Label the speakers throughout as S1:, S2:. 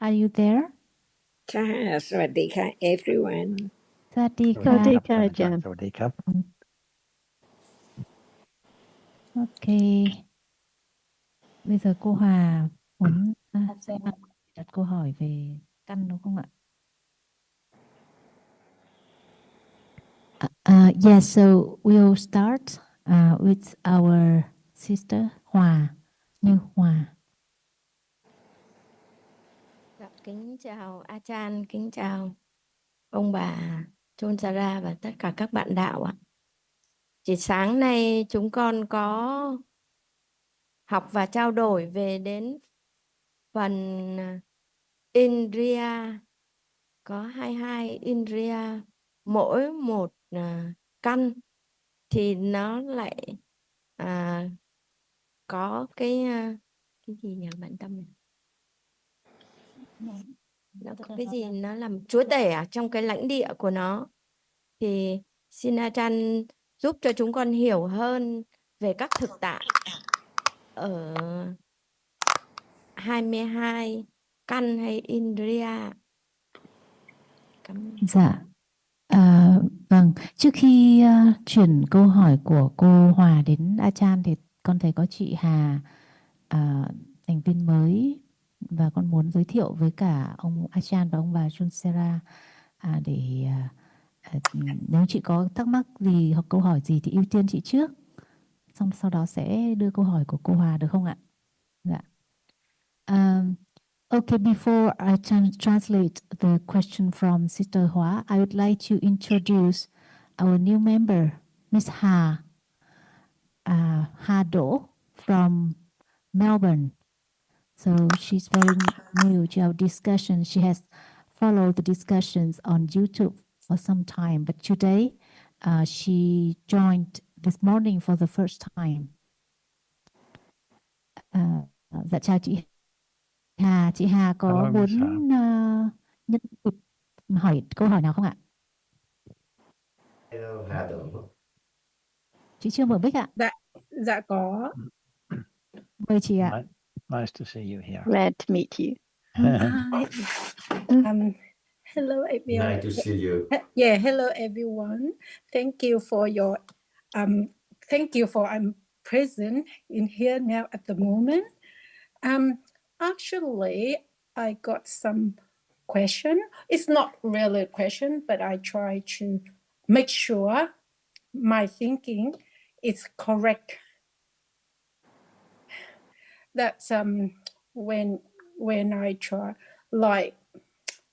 S1: Are you there?
S2: ค่ะสวัสดีค่ะ everyone
S1: สวัสดี
S3: สวัส
S1: ค่ะ
S3: ดีครับท่านอาจารย์สวัสดีครับ
S1: Ok. Bây giờ cô Hòa muốn đặt câu hỏi về căn đúng không ạ? Yes, so we'll start with our sister Hòa, Như Hòa.
S4: Dạ, kính chào A Chan, kính chào ông bà Chôn Sara và tất cả các bạn đạo ạ. Chỉ sáng nay chúng con có học và trao đổi về đến phần Indriya, có 22 Indriya, mỗi một căn thì nó lại có cái gì nhỉ bạn Tâm nhỉ? Nó có cái gì nó làm chúa tể trong cái lãnh địa của nó. Thì xin A Chan giúp cho chúng con hiểu hơn về các thực tại ở 22 căn hay Indriya. Cảm ơn.
S1: Dạ. Vâng, trước khi chuyển câu hỏi của cô Hòa đến A Chan thì con thấy có chị Hà, thành viên mới, và con muốn giới thiệu với cả ông A Chan và ông bà Junsera để nếu chị có thắc mắc gì hoặc câu hỏi gì thì ưu tiên chị trước, xong sau đó sẽ đưa câu hỏi của cô Hòa được không ạ? Dạ. Okay, before I translate the question from Sister Hoa, I would like to introduce our new member, Miss Ha Do from Melbourne. So she's very new to our discussion. She has followed the discussions on YouTube for some time, but today she joined this morning for the first time. Dạ chào chị Hà. Chị Hà có
S3: Hello, Miss Hà.
S1: muốn nhân dịp hỏi câu hỏi nào không ạ?
S5: Hello, Hà Tưởng.
S1: Chị Trương Mở Bích ạ.
S6: Dạ có.
S1: Mời chị ạ.
S3: Nice to see you here.
S7: Glad to meet you.
S6: Hello everyone.
S5: Nice to see you.
S6: Yeah, hello everyone. Thank you for your I'm present in here now at the moment. Actually, I got some question. It's not really a question, but I try to make sure my thinking is correct. That's when I try, like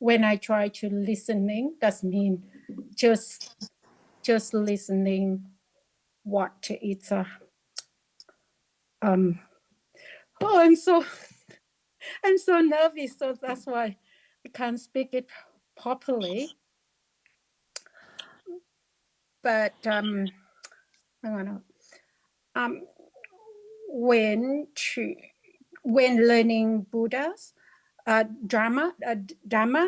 S6: when I try to listening, that means just listening what it's oh, I'm so nervous, so that's why I can't speak it properly. But hang on. When learning Buddha's Dhamma,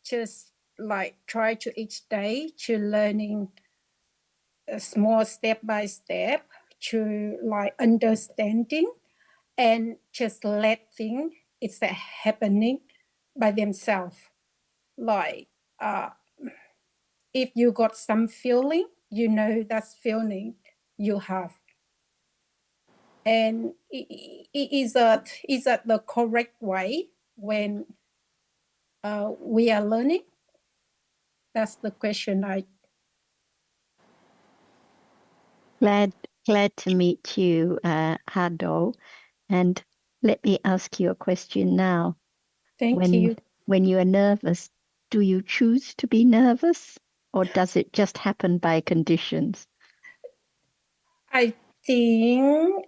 S6: just like try to each day to learning a small step by step to like understanding and just let things it's happening by themselves. Like if you got some feeling, you know that's feeling you have. And is that the correct way when we are learning? That's the question I.
S7: Glad to meet you, Hado. And let me ask you a question now.
S6: Thank you.
S7: When you are nervous, do you choose to be nervous, or does it just happen by conditions?
S6: I think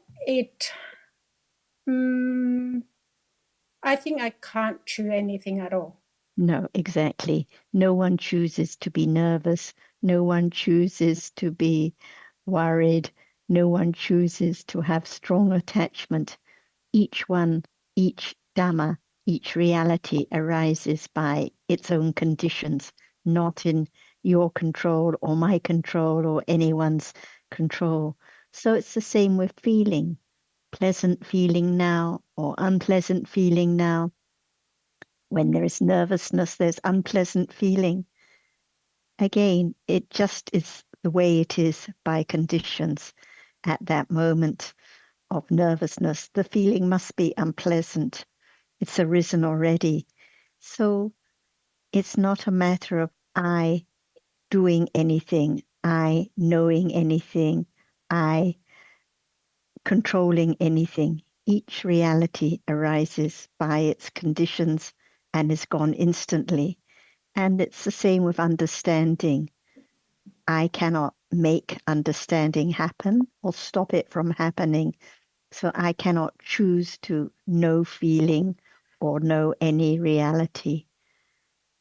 S6: I think I can't choose anything at all.
S7: No, exactly. No one chooses to be nervous. No one chooses to be worried. No one chooses to have strong attachment. Each Dhamma, each reality arises by its own conditions, not in your control or my control or anyone's control. So it's the same with feeling. Pleasant feeling now or unpleasant feeling now. When there is nervousness, there's unpleasant feeling. Again, it just is the way it is by conditions. At that moment of nervousness, the feeling must be unpleasant. It's arisen already. So it's not a matter of I doing anything, I knowing anything, I controlling anything. Each reality arises by its conditions and is gone instantly. And it's the same with understanding. I cannot make understanding happen or stop it from happening. So I cannot choose to know feeling or know any reality.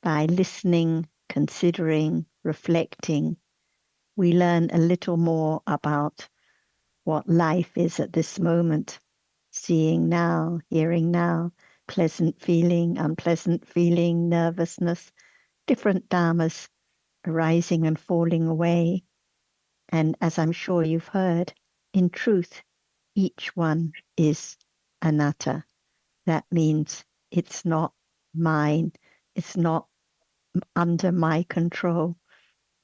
S7: By listening, considering, reflecting, we learn a little more about what life is at this moment. Seeing now, hearing now, pleasant feeling, unpleasant feeling, nervousness, different dhammas arising and falling away. And as I'm sure you've heard, in truth, each one is anatta. That means it's not mine, it's not under my control.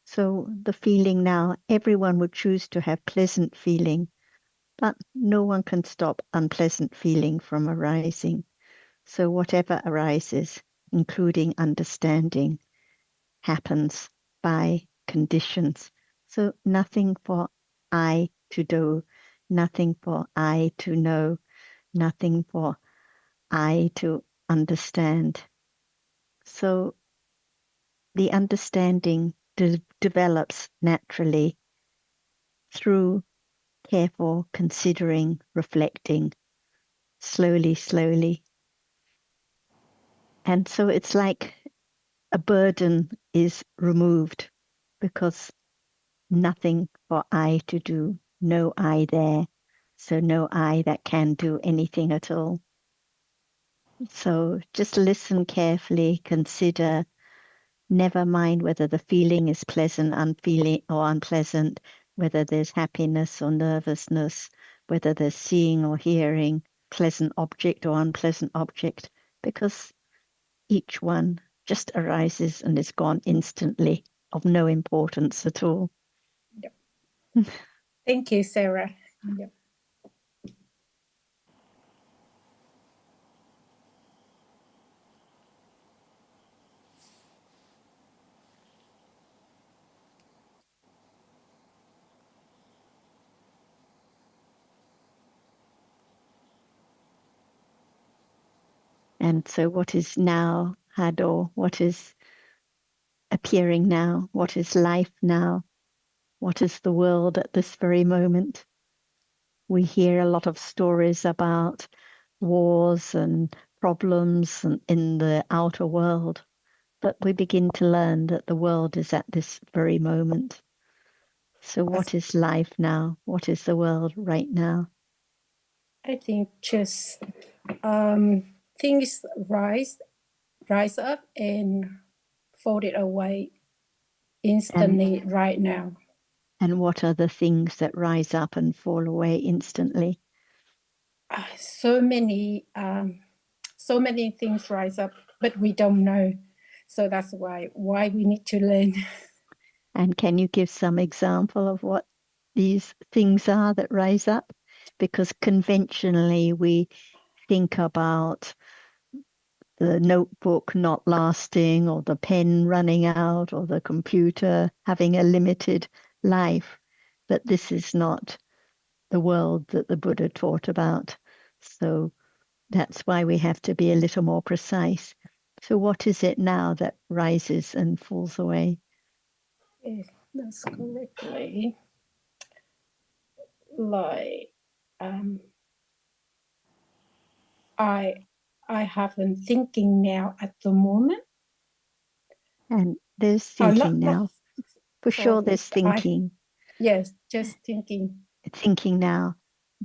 S7: So the feeling now, everyone would choose to have pleasant feeling, but no one can stop unpleasant feeling from arising. So whatever arises, including understanding, happens by conditions. So nothing for I to do, nothing for I to know, nothing for I to understand. So the understanding develops naturally through careful considering, reflecting, slowly, slowly. And so it's like a burden is removed because nothing for I to do, no I there, so no I that can do anything at all. So just listen carefully, consider, never mind whether the feeling is pleasant, unfeeling or unpleasant, whether there's happiness or nervousness, whether there's seeing or hearing, pleasant object or unpleasant object, because each one just arises and is gone instantly, of no importance at all.
S6: Yep. Thank you, Sarah. Yep.
S7: And so what is now, Hador? What is appearing now? What is life now? What is the world at this very moment? We hear a lot of stories about wars and problems in the outer world, but we begin to learn that the world is at this very moment. So what is life now? What is the world right now?
S6: I think just things rise up and fold it away instantly right now.
S7: And what are the things that rise up and fall away instantly?
S6: So many things rise up, but we don't know. So that's why we need to learn.
S7: And can you give some example of what these things are that rise up? Because conventionally we think about the notebook not lasting, or the pen running out, or the computer having a limited life. But this is not the world that the Buddha taught about. So that's why we have to be a little more precise. So what is it now that rises and falls away?
S6: If that's correctly. Like I haven't thinking now at the moment.
S7: And there's thinking now. For
S6: sorry,
S7: sure there's thinking.
S6: Yes, just thinking.
S7: Thinking now.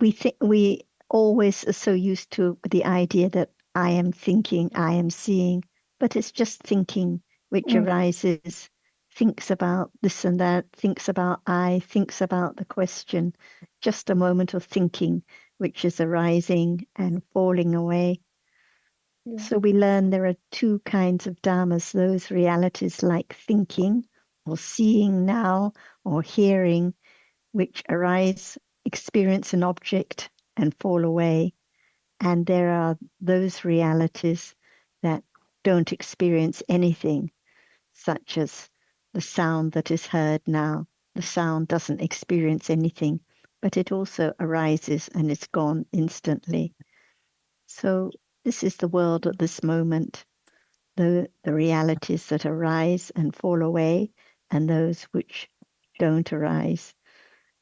S7: We always are so used to the idea that I am thinking, I am seeing, but it's just thinking which arises, thinks about this and that, thinks about I, thinks about the question. Just a moment of thinking which is arising and falling away.
S6: Yeah.
S7: So we learn there are two kinds of dhammas, those realities like thinking or seeing now or hearing, which arise, experience an object and fall away. And there are those realities that don't experience anything, such as the sound that is heard now. The sound doesn't experience anything, but it also arises and is gone instantly. So this is the world at this moment, the realities that arise and fall away, and those which don't arise.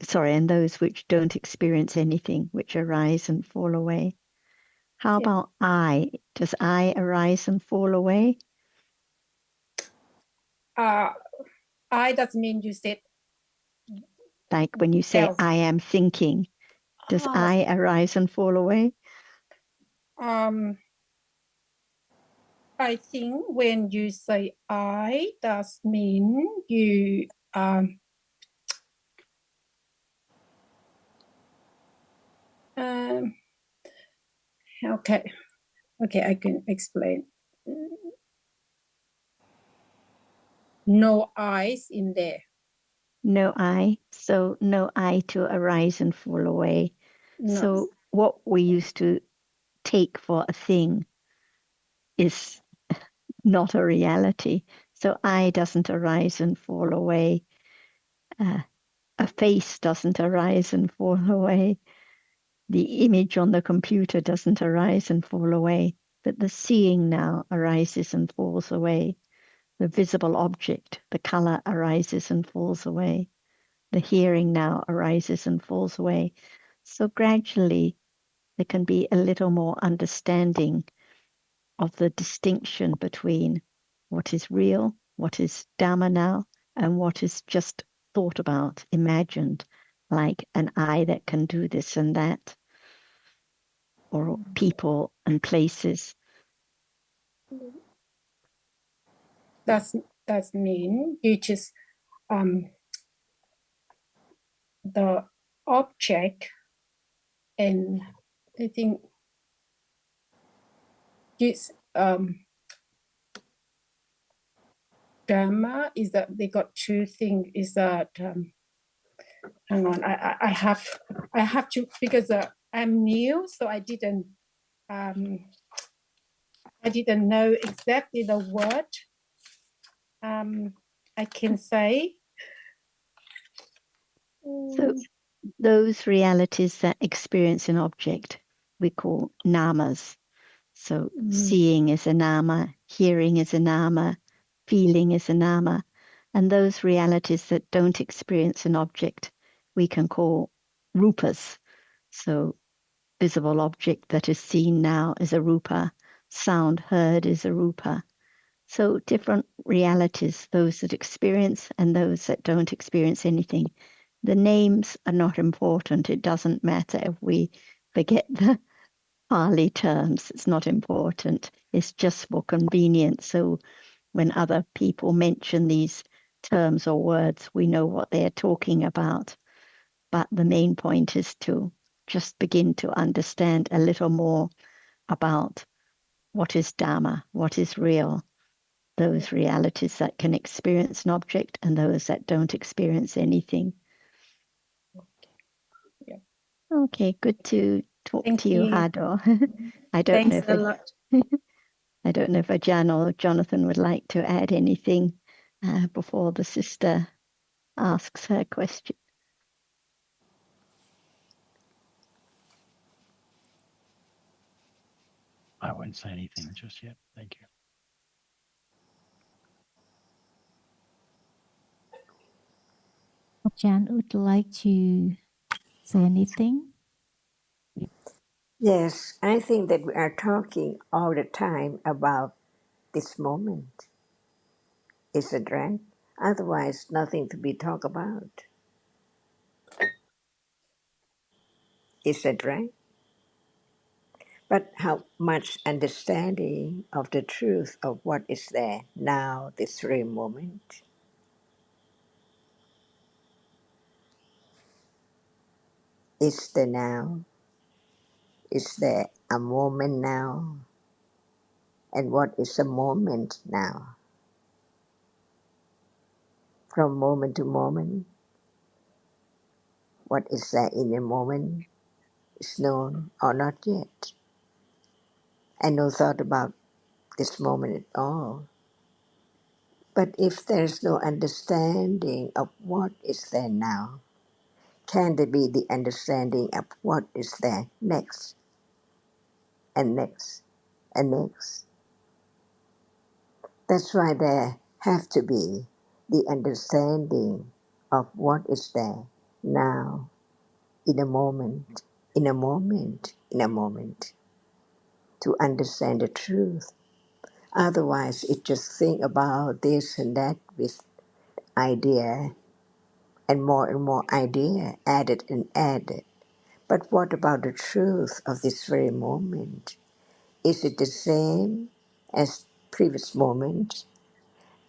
S7: Sorry, and those which don't experience anything, which arise and fall away. How
S6: Yeah.
S7: about I? Does I arise and fall away?
S6: I doesn't mean you said
S7: Like when you say,
S6: else.
S7: I am thinking, does I arise and fall away?
S6: I think when you say I, does mean you okay, I can explain. No eyes in there.
S7: No I. So no I to arise and fall away.
S6: No.
S7: So what we used to take for a thing is not a reality. So I doesn't arise and fall away. A face doesn't arise and fall away. The image on the computer doesn't arise and fall away. But the seeing now arises and falls away. The visible object, the color arises and falls away. The hearing now arises and falls away. So gradually there can be a little more understanding of the distinction between what is real, what is Dhamma now, and what is just thought about, imagined, like an I that can do this and that, or people and places.
S6: That's mean you just the object, and I think this Dhamma is that they got two things. Is that hang on, I have to, because I'm new, so I didn't know exactly the word I can say.
S7: So those realities that experience an object we call namas. So seeing is a nama, hearing is a nama, feeling is a nama. And those realities that don't experience an object we can call rupas. So visible object that is seen now is a rupa, sound heard is a rupa. So different realities, those that experience and those that don't experience anything. The names are not important. It doesn't matter if we forget the Pali terms. It's not important. It's just for convenience. So when other people mention these terms or words, we know what they're talking about. But the main point is to just begin to understand a little more about what is Dhamma, what is real, those realities that can experience an object and those that don't experience anything.
S6: Yeah.
S7: Okay, good to talk
S6: Thank
S7: to you,
S6: you.
S7: Hado. I don't
S6: Thanks
S7: know
S6: a lot.
S7: I don't know if Ajahn or Jonathan would like to add anything before the sister asks her question.
S3: I won't say anything just yet. Thank you.
S1: Jan would like to say anything?
S2: Yes, I think that we are talking all the time about this moment. Is it right? Otherwise, nothing to be talked about. Is that right? But how much understanding of the truth of what is there now, this very moment? Is there now? Is there a moment now? And what is a moment now? From moment to moment, what is there in a moment is known or not yet. And no thought about this moment at all. But if there is no understanding of what is there now, can there be the understanding of what is there next and next and next? That's why there have to be the understanding of what is there now, in a moment, in a moment, in a moment, to understand the truth. Otherwise, it just think about this and that with idea and more idea added and added. But what about the truth of this very moment? Is it the same as previous moment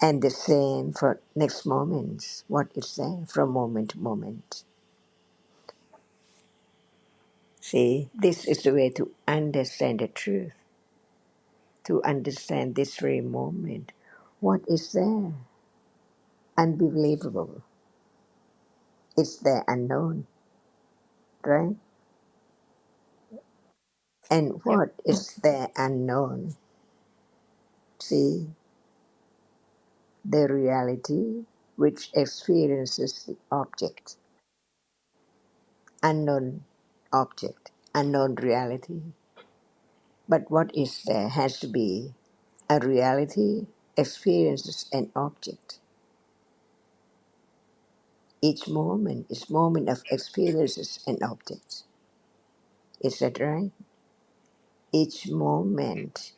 S2: and the same for next moments? What is there from moment to moment? See, this is the way to understand the truth, to understand this very moment. What is there? Unbelievable. It's there unknown, right? And
S6: Yep.
S2: what is there unknown? See, the reality which experiences the object, unknown object, unknown reality. But what is there has to be a reality, experiences an object. Each moment is moment of experiences and objects. Is that right? Each moment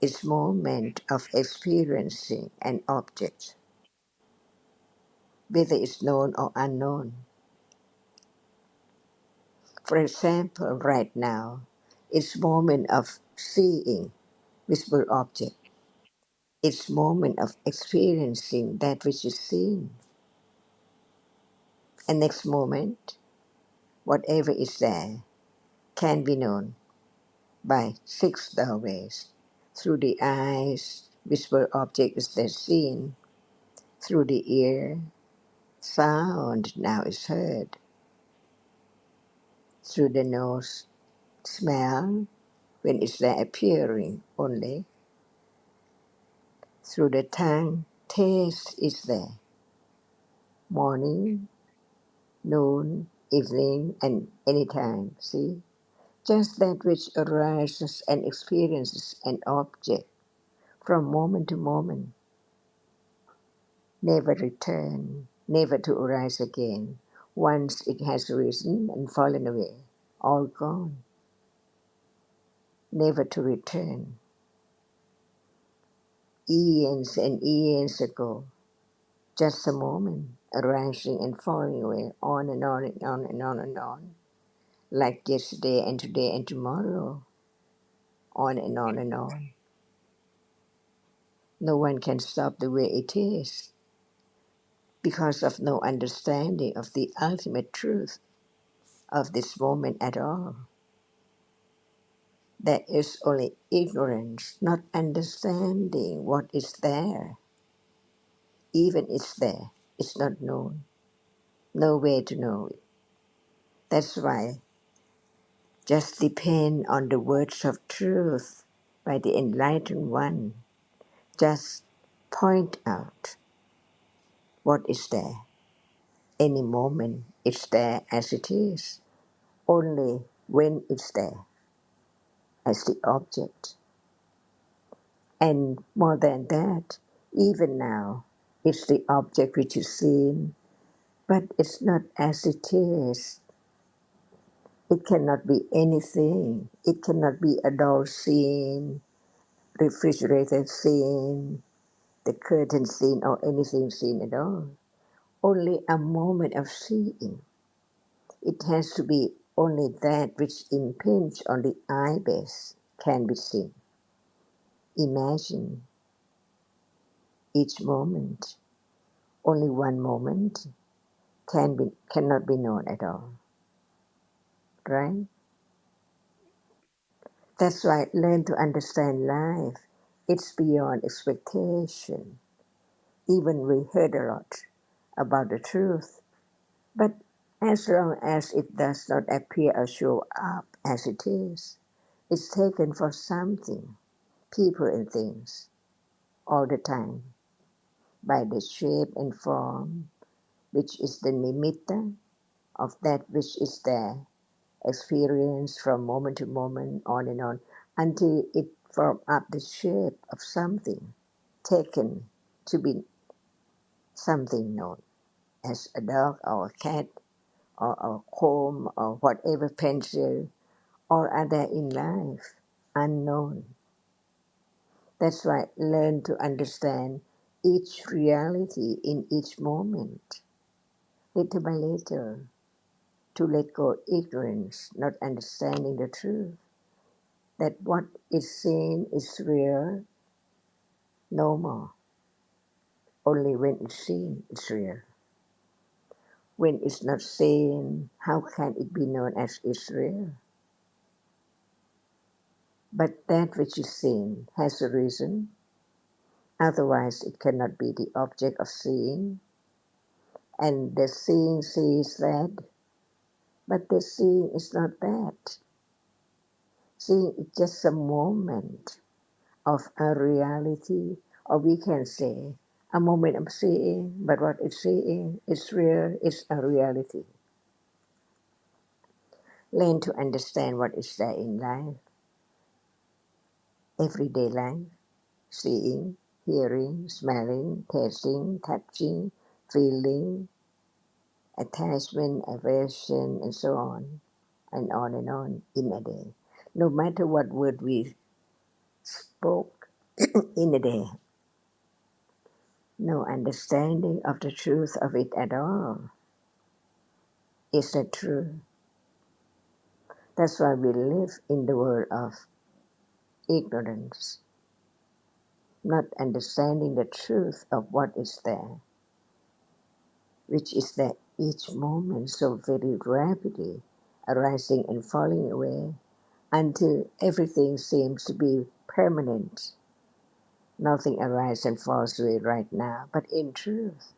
S2: is moment of experiencing an object, whether it's known or unknown. For example, right now, it's moment of seeing visible object. It's moment of experiencing that which is seen. And next moment, whatever is there can be known by six doorways. Through the eyes, visible object is then seen. Through the ear, sound now is heard. Through the nose, smell, when it's there appearing only. Through the tongue, taste is there. Morning, noon, evening, and any time. See? Just that which arises and experiences an object from moment to moment, never return, never to arise again. Once it has risen and fallen away, all gone, never to return. Eons and eons ago, just a moment, arising and falling away, on and on and on and on and on, like yesterday and today and tomorrow, on and on and on. No one can stop the way it is because of no understanding of the ultimate truth of this moment at all. There is only ignorance, not understanding what is there. Even it's there, it's not known. No way to know it. That's why just depend on the words of truth by the enlightened one. Just point out what is there. Any moment it's there as it is. Only when it's there as the object. And more than that, even now, it's the object which is seen, but it's not as it is. It cannot be anything. It cannot be a doll scene, refrigerator scene, the curtain scene, or anything seen at all. Only a moment of seeing. It has to be only that which impinges on the eye base can be seen. Imagine each moment. Only one moment cannot be known at all, right? That's why learn to understand life It's beyond expectation. Even we heard a lot about the truth, but as long as it does not appear or show up as it is, it's taken for something, people and things, all the time, by the shape and form, which is the nimitta of that which is there, experienced from moment to moment, on, until it forms up the shape of something, taken to be something known as a dog or a cat or a comb or whatever pencil or other in life, unknown. That's why learn to understand each reality in each moment, little by little, to let go ignorance, not understanding the truth, that what is seen is real, no more. Only when it's seen, it's real. When it's not seen, how can it be known as it's real? But that which is seen has a reason, otherwise it cannot be the object of seeing. And the seeing sees that, but the seeing is not that. Seeing is just a moment of a reality, or we can say a moment of seeing, but what is seeing is real, is a reality. Learn to understand what is there in life, everyday life, seeing, hearing, smelling, tasting, touching, feeling, attachment, aversion, and so on, and on in a day. No matter what word we spoke in a day, no understanding of the truth of it at all. Is that true? That's why we live in the world of ignorance, not understanding the truth of what is there, which is that each moment so very rapidly arising and falling away until everything seems to be permanent. Nothing arises and falls away right now, but in truth,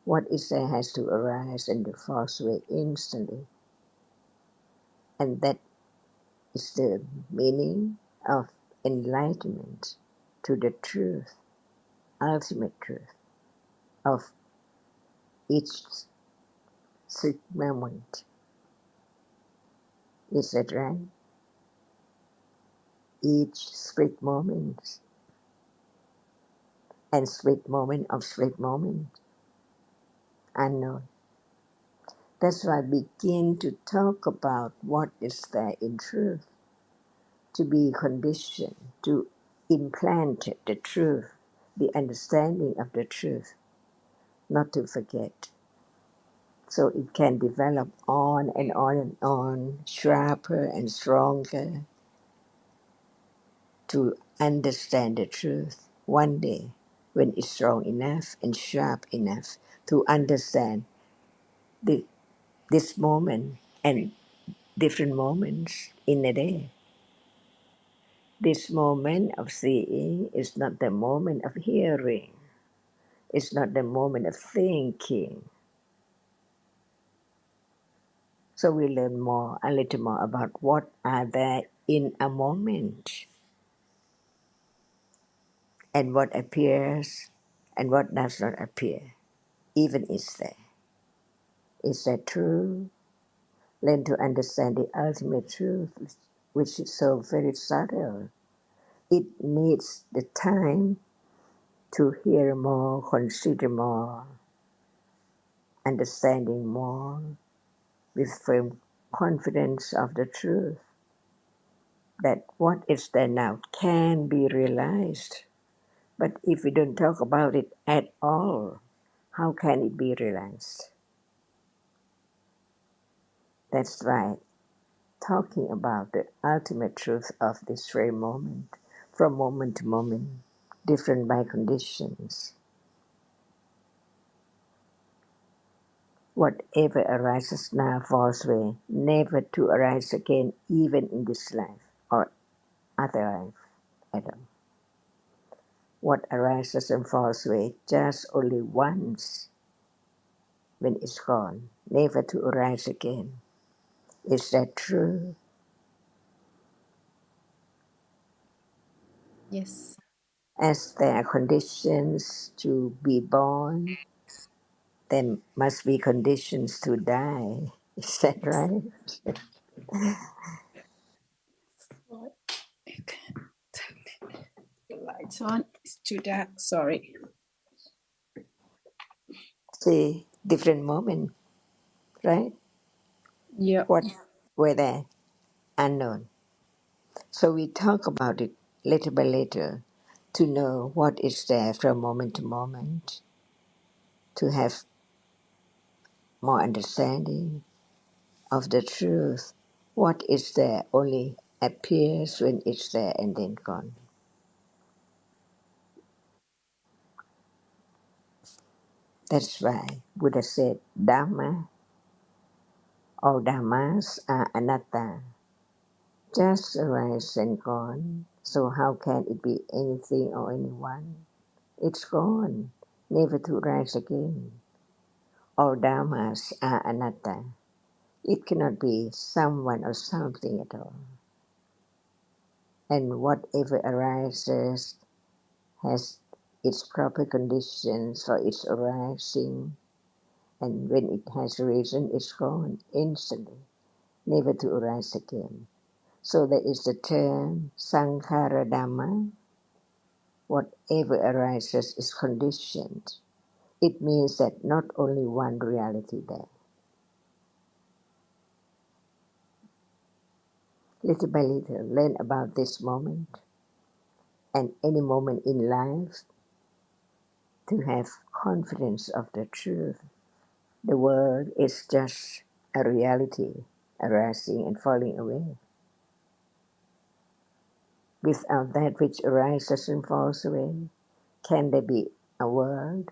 S2: what is there has to arise and to fall away instantly. And that is the meaning of enlightenment to the truth, ultimate truth of each split moment. Is that right? Each split moment and split moment of split moment, unknown. That's why I begin to talk about what is there in truth, to be conditioned, to implant the truth, the understanding of the truth, not to forget. So it can develop on and on and on, sharper and stronger, to understand the truth one day when it's strong enough and sharp enough to understand the, this moment and different moments in a day. This moment of seeing is not the moment of hearing. It's not the moment of thinking. So we learn more, a little more about what are there in a moment and what appears and what does not appear, even is there. Is that true? Learn to understand the ultimate truth, which is so very subtle. It needs the time to hear more, consider more, understanding more, with firm confidence of the truth, that what is there now can be realized. But if we don't talk about it at all, how can it be realized? That's right. Talking about the ultimate truth of this very moment, from moment to moment, different by conditions. Whatever arises now falls away, never to arise again, even in this life or other life at all. What arises and falls away just only once when it's gone, never to arise again. Is that true?
S6: Yes.
S2: As there are conditions to be born, there must be conditions to die. Is that right?
S6: The lights on. It's too dark. Sorry.
S2: See, different moment, right?
S6: Yeah.
S2: What were there? Unknown. So we talk about it little by little to know what is there from moment to moment, to have more understanding of the truth. What is there only appears when it's there and then gone. That's why Buddha said, Dhamma, all Dhammas are anatta, just arise and gone. So how can it be anything or anyone? It's gone, never to rise again. All Dhammas are anatta. It cannot be someone or something at all. And whatever arises has its proper conditions for its arising, and when it has arisen, it's gone instantly, never to arise again. So there is the term Sankhara Dhamma. Whatever arises is conditioned. It means that not only one reality there. Little by little, learn about this moment and any moment in life to have confidence of the truth. The world is just a reality arising and falling away. Without that which arises and falls away, can there be a world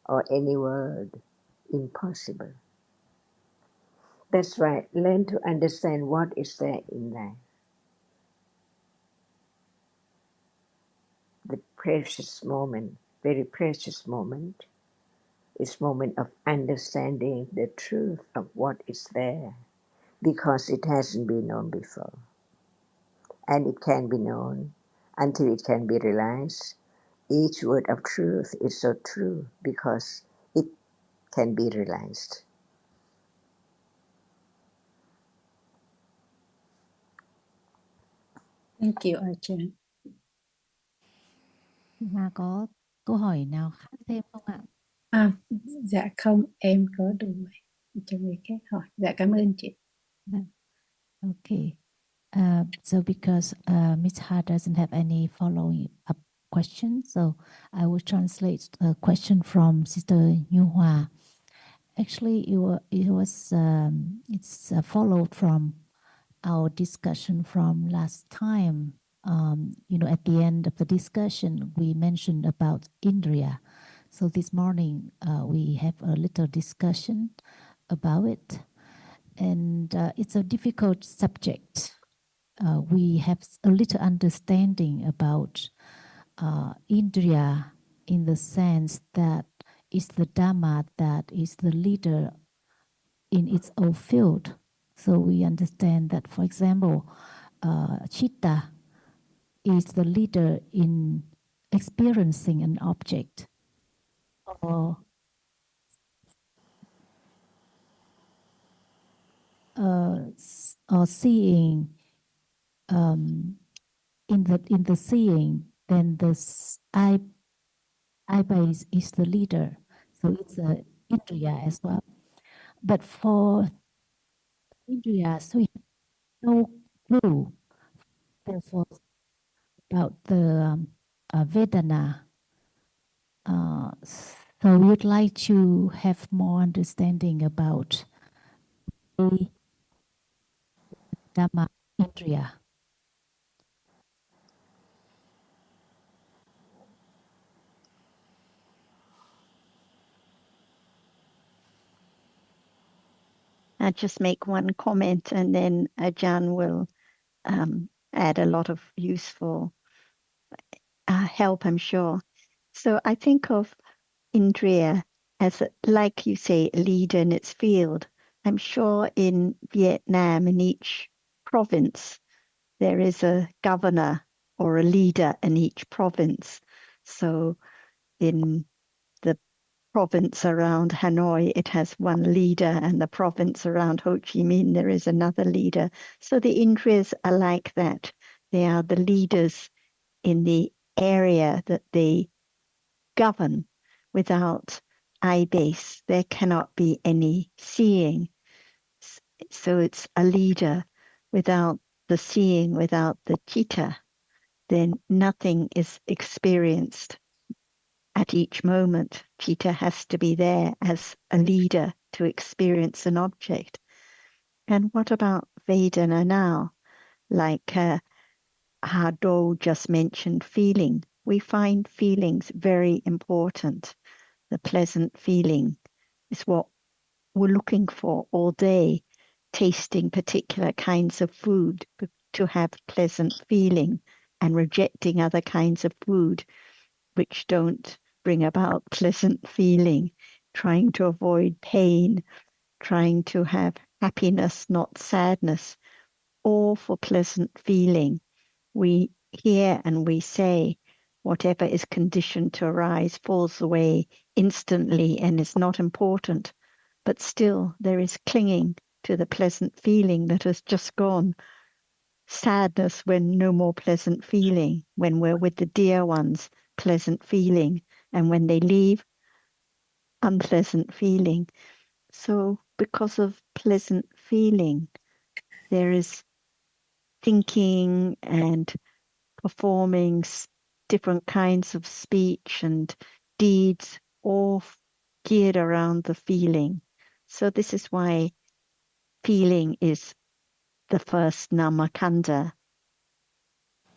S2: or any world? Impossible. That's why learn to understand what is there in life. The precious moment, very precious moment, is moment of understanding the truth of what is there, because it hasn't been known before. And it can be known until it can be realized. Each word of truth is so true because it can be realized.
S6: Thank you, Ajahn.
S1: Hoa có câu hỏi nào khác thêm không ạ?
S6: À, dạ không, em có đủ rồi. Cho người khác hỏi. Dạ cảm ơn chị.
S1: Okay. So because Ms. Ha doesn't have any following up questions, so I will translate a question from Sister Nhu Hoa. Actually, it's followed from our discussion from last time. At the end of the discussion, we mentioned about Indriya. So this morning, we have a little discussion about it. And it's a difficult subject. We have a little understanding about Indriya in the sense that it's the Dhamma that is the leader in its own field. So we understand that, for example, Chitta is the leader in experiencing an object or seeing. In the seeing, then the eye base is the leader. So it's a Indriya as well. But for Indriyas, we have no clue therefore about the Vedana. So we would like to have more understanding about the Dhamma Indriya.
S7: I'll just make one comment and then Ajahn will add a lot of useful help, I'm sure. So I think of Indriya as, like you say, a leader in its field. I'm sure in Vietnam, in each province, there is a governor or a leader in each province. So in the province around Hanoi, it has one leader, and the province around Ho Chi Minh, there is another leader. So the Indriyas are like that. They are the leaders in the area that they govern. Without eye base, there cannot be any seeing. So it's a leader. Without the seeing, without the chitta, then nothing is experienced at each moment. Chitta has to be there as a leader to experience an object. And what about Vedana now? Like Hado just mentioned feeling. We find feelings very important. The pleasant feeling is what we're looking for all day, tasting particular kinds of food to have pleasant feeling and rejecting other kinds of food which don't bring about pleasant feeling, trying to avoid pain, trying to have happiness, not sadness, all for pleasant feeling. We hear and we say, whatever is conditioned to arise falls away instantly and is not important. But still, there is clinging to the pleasant feeling that has just gone. Sadness when no more pleasant feeling. When we're with the dear ones, pleasant feeling. And when they leave, unpleasant feeling. So, because of pleasant feeling, there is thinking and performing different kinds of speech and deeds, all geared around the feeling. So this is why feeling is the first namakanda.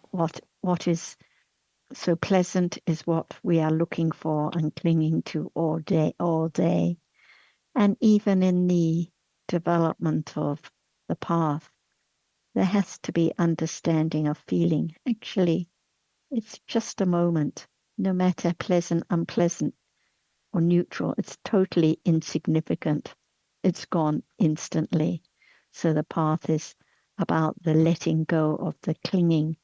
S7: What is so pleasant is what we are looking for and clinging to all day. And even in the development of the path, there has to be understanding of feeling. Actually, it's just a moment, no matter pleasant, unpleasant, or neutral. It's totally insignificant. It's gone instantly. So the path is about the letting go of the clinging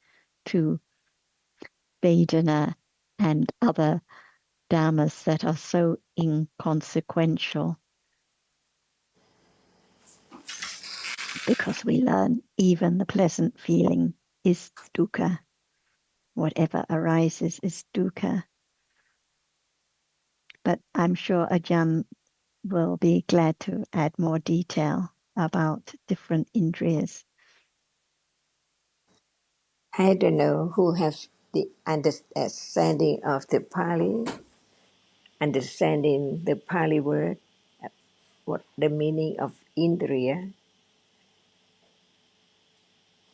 S7: to Vedana and other dhammas that are so inconsequential, because we learn even the pleasant feeling is dukkha. Whatever arises is dukkha. But I'm sure Ajahn will be glad to add more detail about different indriyas.
S2: I don't know who has the understanding of the Pali, understanding the Pali word, what the meaning of Indriya.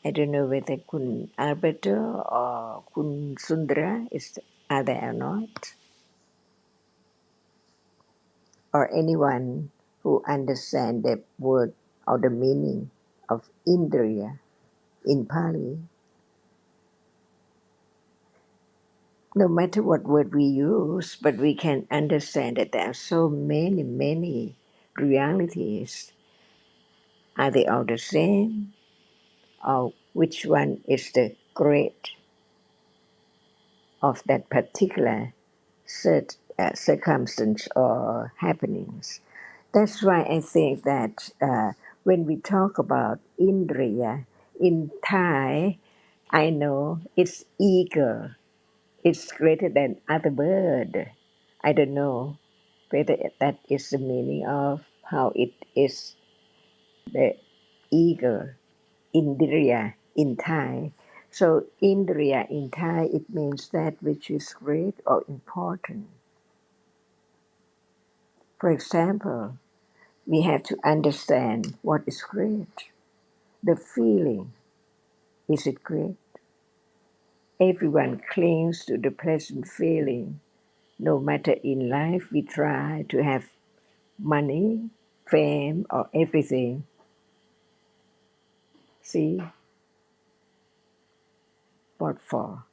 S2: I don't know whether Kun Alberto or Kun Sundra are there or not, or anyone who understands the word or the meaning of Indriya in Pali. No matter what word we use, but we can understand that there are so many, many realities. Are they all the same? Or which one is the great of that particular circumstance or happenings? That's why I think that when we talk about Indriya, in Thai, I know it's eager. It's greater than other word. I don't know whether that is the meaning of how it is the eager, Indriya in Thai. So Indriya in Thai, it means that which is great or important. For example, we have to understand what is great. The feeling, is it great? Everyone clings to the pleasant feeling. No matter in life, we try to have money, fame, or everything. See, what for?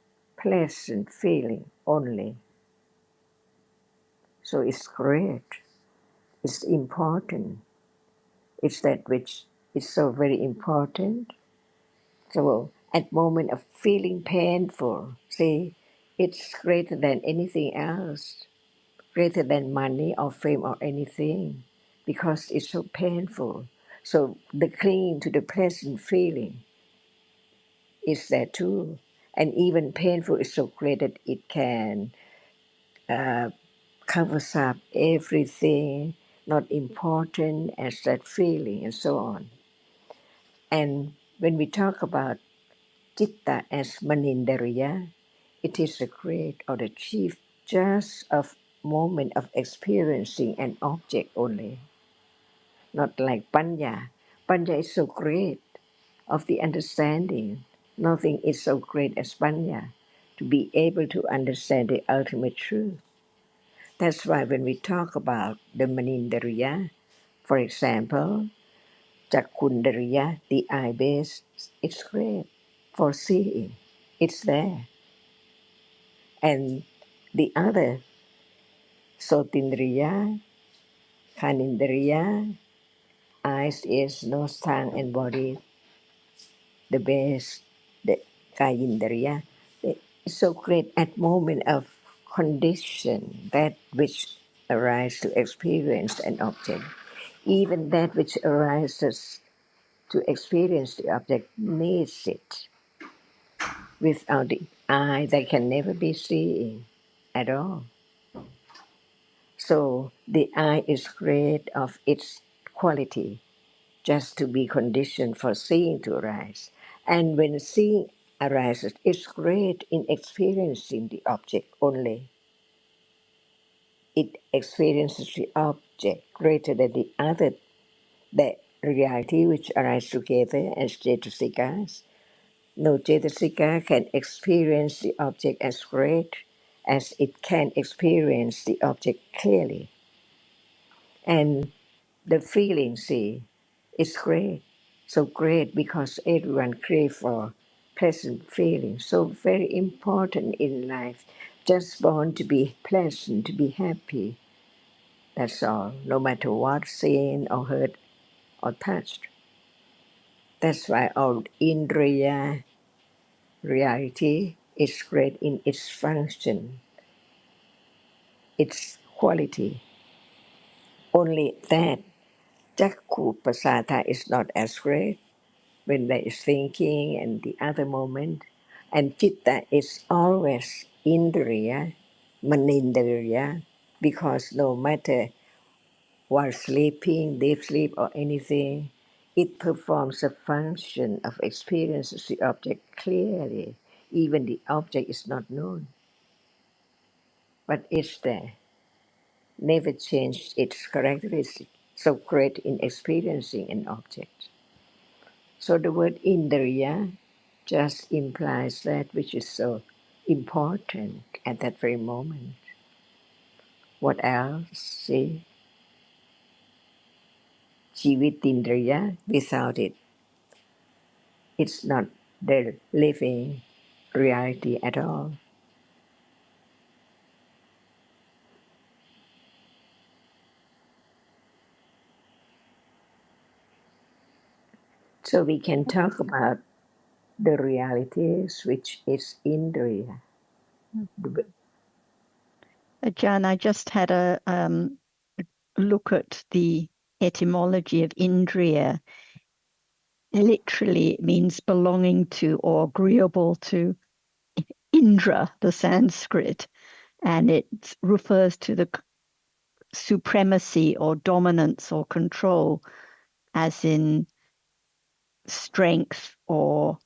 S2: Pleasant feeling only. So it's great. It's important. It's that which is so very important. So at moment of feeling painful, see, it's greater than anything else, greater than money or fame or anything, because it's so painful. So the clinging to the present feeling is there too. And even painful is so great that it can covers up everything not important as that feeling and so on. And when we talk about Chitta as Manindariya, it is the great or the chief just of moment of experiencing an object only, not like Panya. Panya is so great of the understanding. Nothing is so great as Panya, to be able to understand the ultimate truth. That's why when we talk about the Manindariya, for example, Chakundariya, the eye base, it's great for seeing. It's there. And the other, Sotindriya, Khanindriya, eyes, ears, nose, tongue, and body, the base, the Kayindriya, it's so great at moment of condition, that which arise to experience an object. Even that which arises to experience the object needs it. Without the eye, they can never be seeing at all. So the eye is great of its quality, just to be conditioned for seeing to arise. And when seeing arises, it's great in experiencing the object only. It experiences the object greater than the other, the reality which arise together as Cetasikas. No Cetasika can experience the object as great as it can experience the object clearly. And the feeling, see, is great. So great because everyone craves for pleasant feelings. So very important in life. Just born to be pleasant, to be happy. That's all. No matter what, seen or heard or touched. That's why our Indriya reality is great in its function, its quality. Only that Jakku Pasata is not as great when there is thinking and the other moment. And Chitta is always Indriya, Manindriya, because no matter while sleeping, deep sleep or anything, it performs a function of experiences the object clearly. Even the object is not known, but it's there. Never changed its characteristic, so great in experiencing an object. So the word Indriya just implies that which is so important at that very moment. What else? See, Jivitindriya, without it, it's not the living reality at all. So we can talk about the realities which is Indriya.
S7: Jan, I just had a look at the etymology of Indriya. Literally, it means belonging to or agreeable to Indra, the Sanskrit, and it refers to the supremacy or dominance or control, as in strength or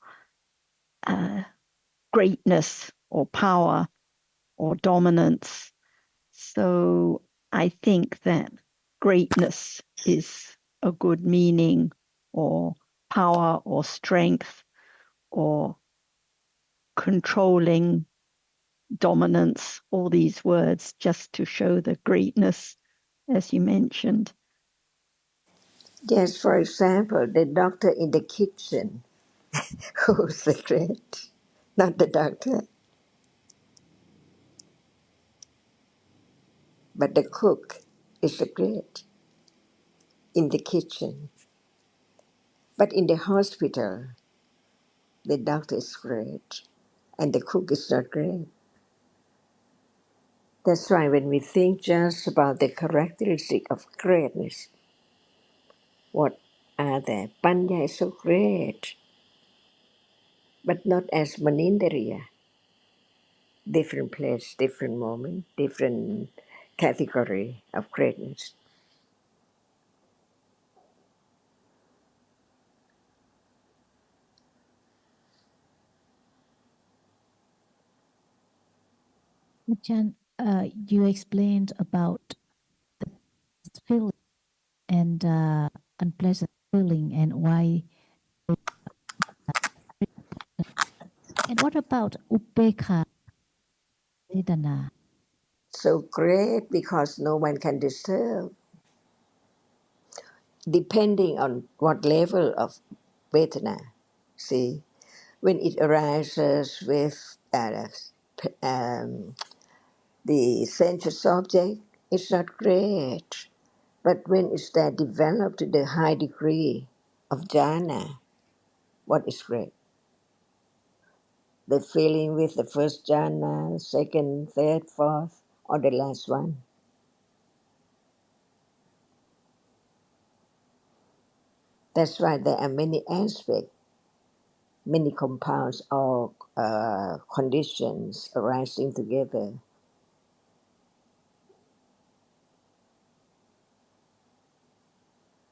S7: greatness or power or dominance. So I think that greatness is a good meaning, or power or strength or controlling, dominance, all these words just to show the greatness, as you mentioned.
S2: Yes, for example, the doctor in the kitchen, who's the great, not the doctor. but the cook is great in the kitchen. But in the hospital, the doctor is great and the cook is not great. That's why when we think just about the characteristic of greatness, what are they? Panya is so great, but not as Manindriya. Different place, different moment, different category of greatness.
S1: Ajahn, you explained about the feeling and unpleasant feeling and why. And what about upekha vedana?
S2: So great because no one can disturb, depending on what level of Vedana. See, when it arises with the sensuous object, it's not great. But when it's that developed to the high degree of jhana, what is great? The feeling with the first jhana, second, third, fourth, or the last one. That's why there are many aspects, many compounds or conditions arising together.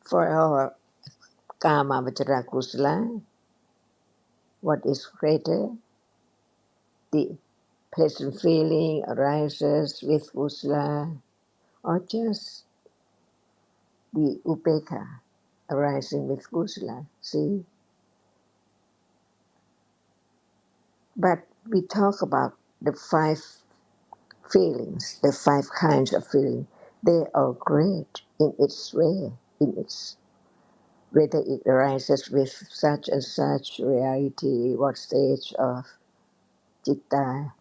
S2: For our Kama Vajra Kusala, what is greater? The pleasant feeling arises with Kusala, or just the Upeka arising with Kusala. See? But we talk about the five feelings, the five kinds of feeling. They are great in its way, in its whether it arises with such and such reality, what stage of citta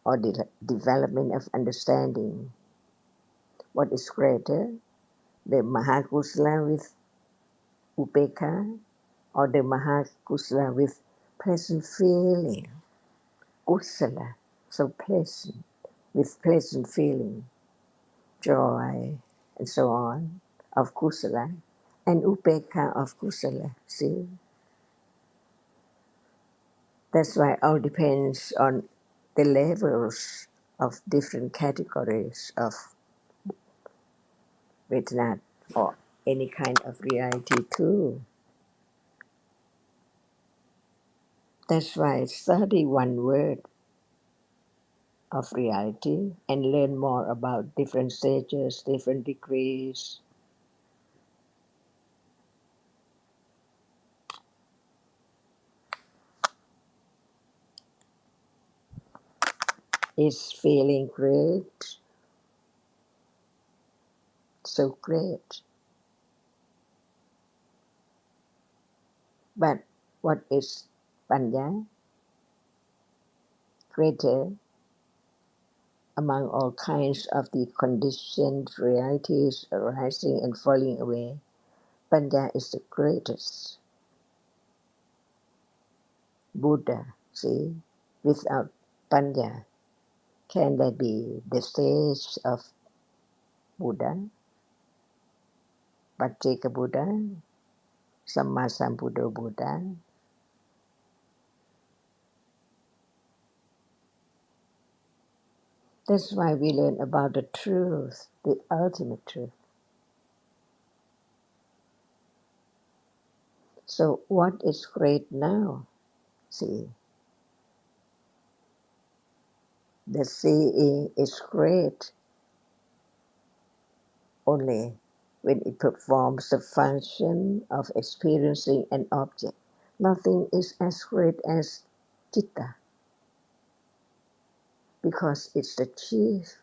S2: or the development of understanding. What is greater, the Mahakusala with Upeka or the Mahakusala with pleasant feeling, Kusala, so pleasant, with pleasant feeling, joy, and so on, of Kusala, and Upeka of Kusala, see? That's why all depends on the levels of different categories of Vedana or any kind of reality too. That's why study one word of reality and learn more about different stages, different degrees. Is feeling great, so great. But what is Panya? Greater among all kinds of the conditioned realities arising and falling away. Panya is the greatest. Buddha, see, without Panya, can there be the stage of Buddha, Pacceka Buddha, Sammasambuddha Buddha? That's why we learn about the truth, the ultimate truth. So what is great now? See, the seeing is great only when it performs the function of experiencing an object. Nothing is as great as citta because it's the chief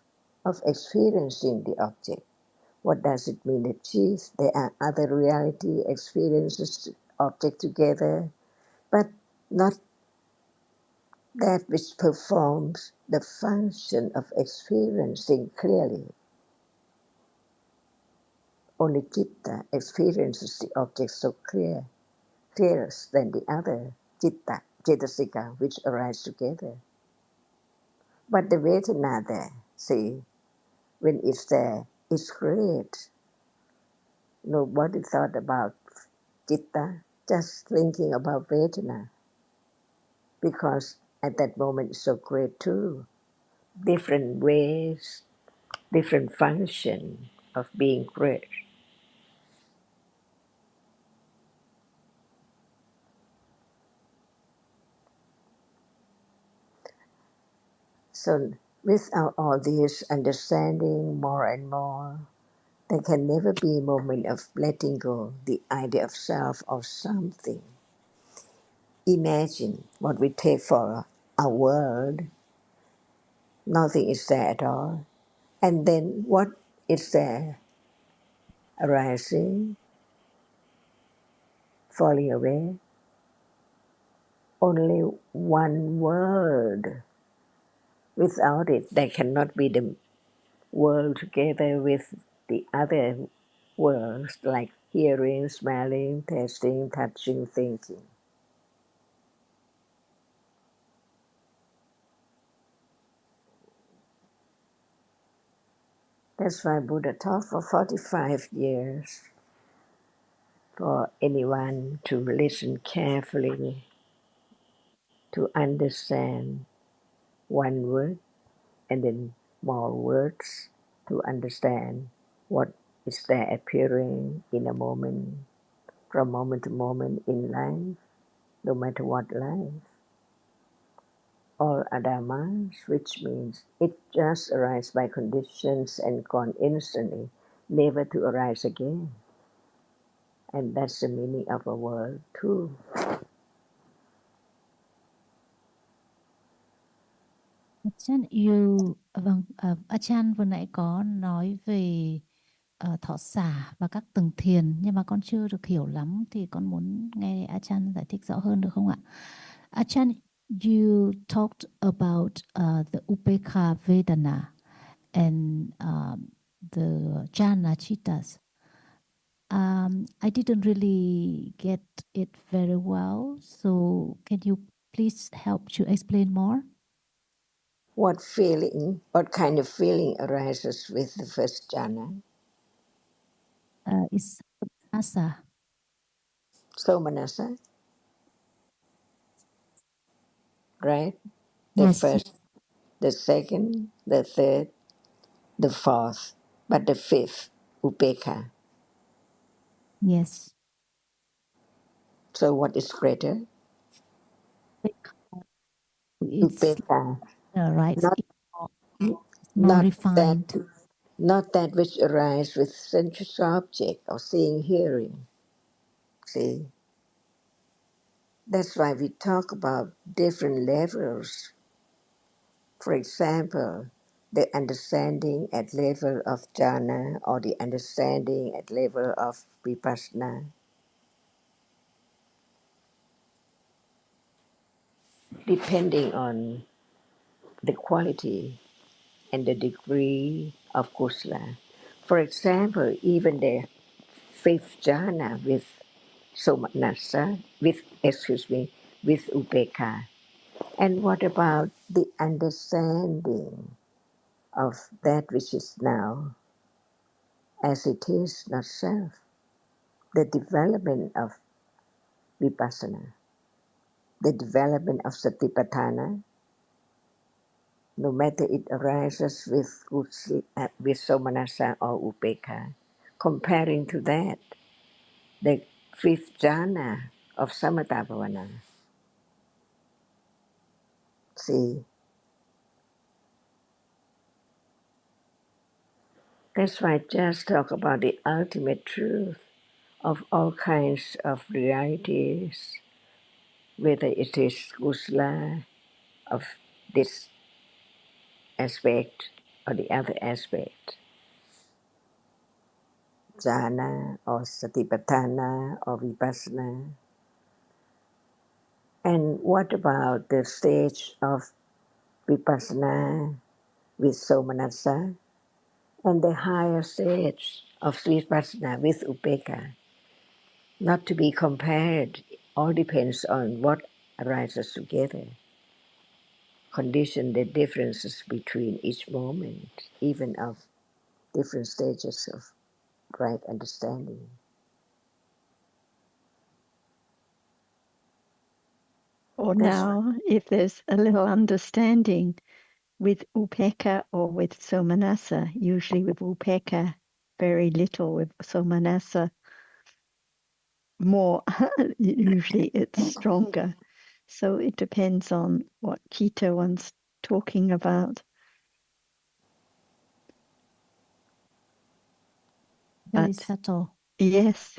S2: of experiencing the object. What does it mean, the chief? There are other reality experiences, object together, but not that which performs the function of experiencing clearly. Only Citta experiences the object so clearer than the other Citta, Cetasika, which arise together. But the Vedana there, see, when it's there, it's great. Nobody thought about Citta, just thinking about Vedana, because at that moment it's so great too. Different ways, different function of being great. So without all this understanding more and more, there can never be a moment of letting go the idea of self or something. Imagine what we take for our world, nothing is there at all. And then what is there? Arising, falling away. Only one word. Without it, there cannot be the world together with the other worlds like hearing, smelling, tasting, touching, thinking. That's why Buddha taught for 45 years for anyone to listen carefully, to understand one word and then more words, to understand what is there appearing in a moment, from moment to moment in life, no matter what life. All are dhammas, which means it just arises by conditions and gone instantly, never to arise again. And that's the meaning of a world too.
S1: Achan, vâng, Achan vừa nãy có nói về thọ xả và các tầng thiền, nhưng mà con chưa được hiểu lắm, thì con muốn nghe Achan giải thích rõ hơn được không ạ? Achan, you talked about the Upekha Vedana and the jhana chittas. I didn't really get it very well, so can you please help to explain more?
S2: What kind of feeling arises with the first jhana?
S1: It's asa.
S2: Somanasa, right? The
S1: Yes,
S2: first, the second, the third, the fourth, but the fifth, Upekha.
S1: yes.
S2: So what is greater?
S1: It's
S2: Upekha.
S1: right.
S2: Not,
S1: It's more
S2: not that
S1: refined.
S2: not that which arises with sensuous object or seeing, hearing. See, that's why we talk about different levels. For example, the understanding at level of jhana or the understanding at level of vipassana, depending on the quality and the degree of kusala. For example, even the fifth jhana with somanasa, with upekha. And what about the understanding of that which is now as it is, not self? The development of vipassana, the development of satipatthana, no matter it arises with somanasa or upekha. Comparing to that, the fifth jhana of samatha bhavana. See, that's why I just talk about the ultimate truth of all kinds of realities, whether it is kusala of this aspect or the other aspect, jhana or satipatthana or vipassana. And what about the stage of vipassana with somanassa and the higher stage of vipassana with upekkha? Not to be compared, all depends on what arises together. Condition the differences between each moment, even of different stages of right understanding.
S7: Or
S2: That's right.
S7: now, if there's a little understanding with upekkha or with somanassa, usually with upekkha, very little, with somanassa, more. Usually it's stronger. So it depends on what Kita one's talking about.
S1: Very
S7: But
S1: subtle.
S7: yes,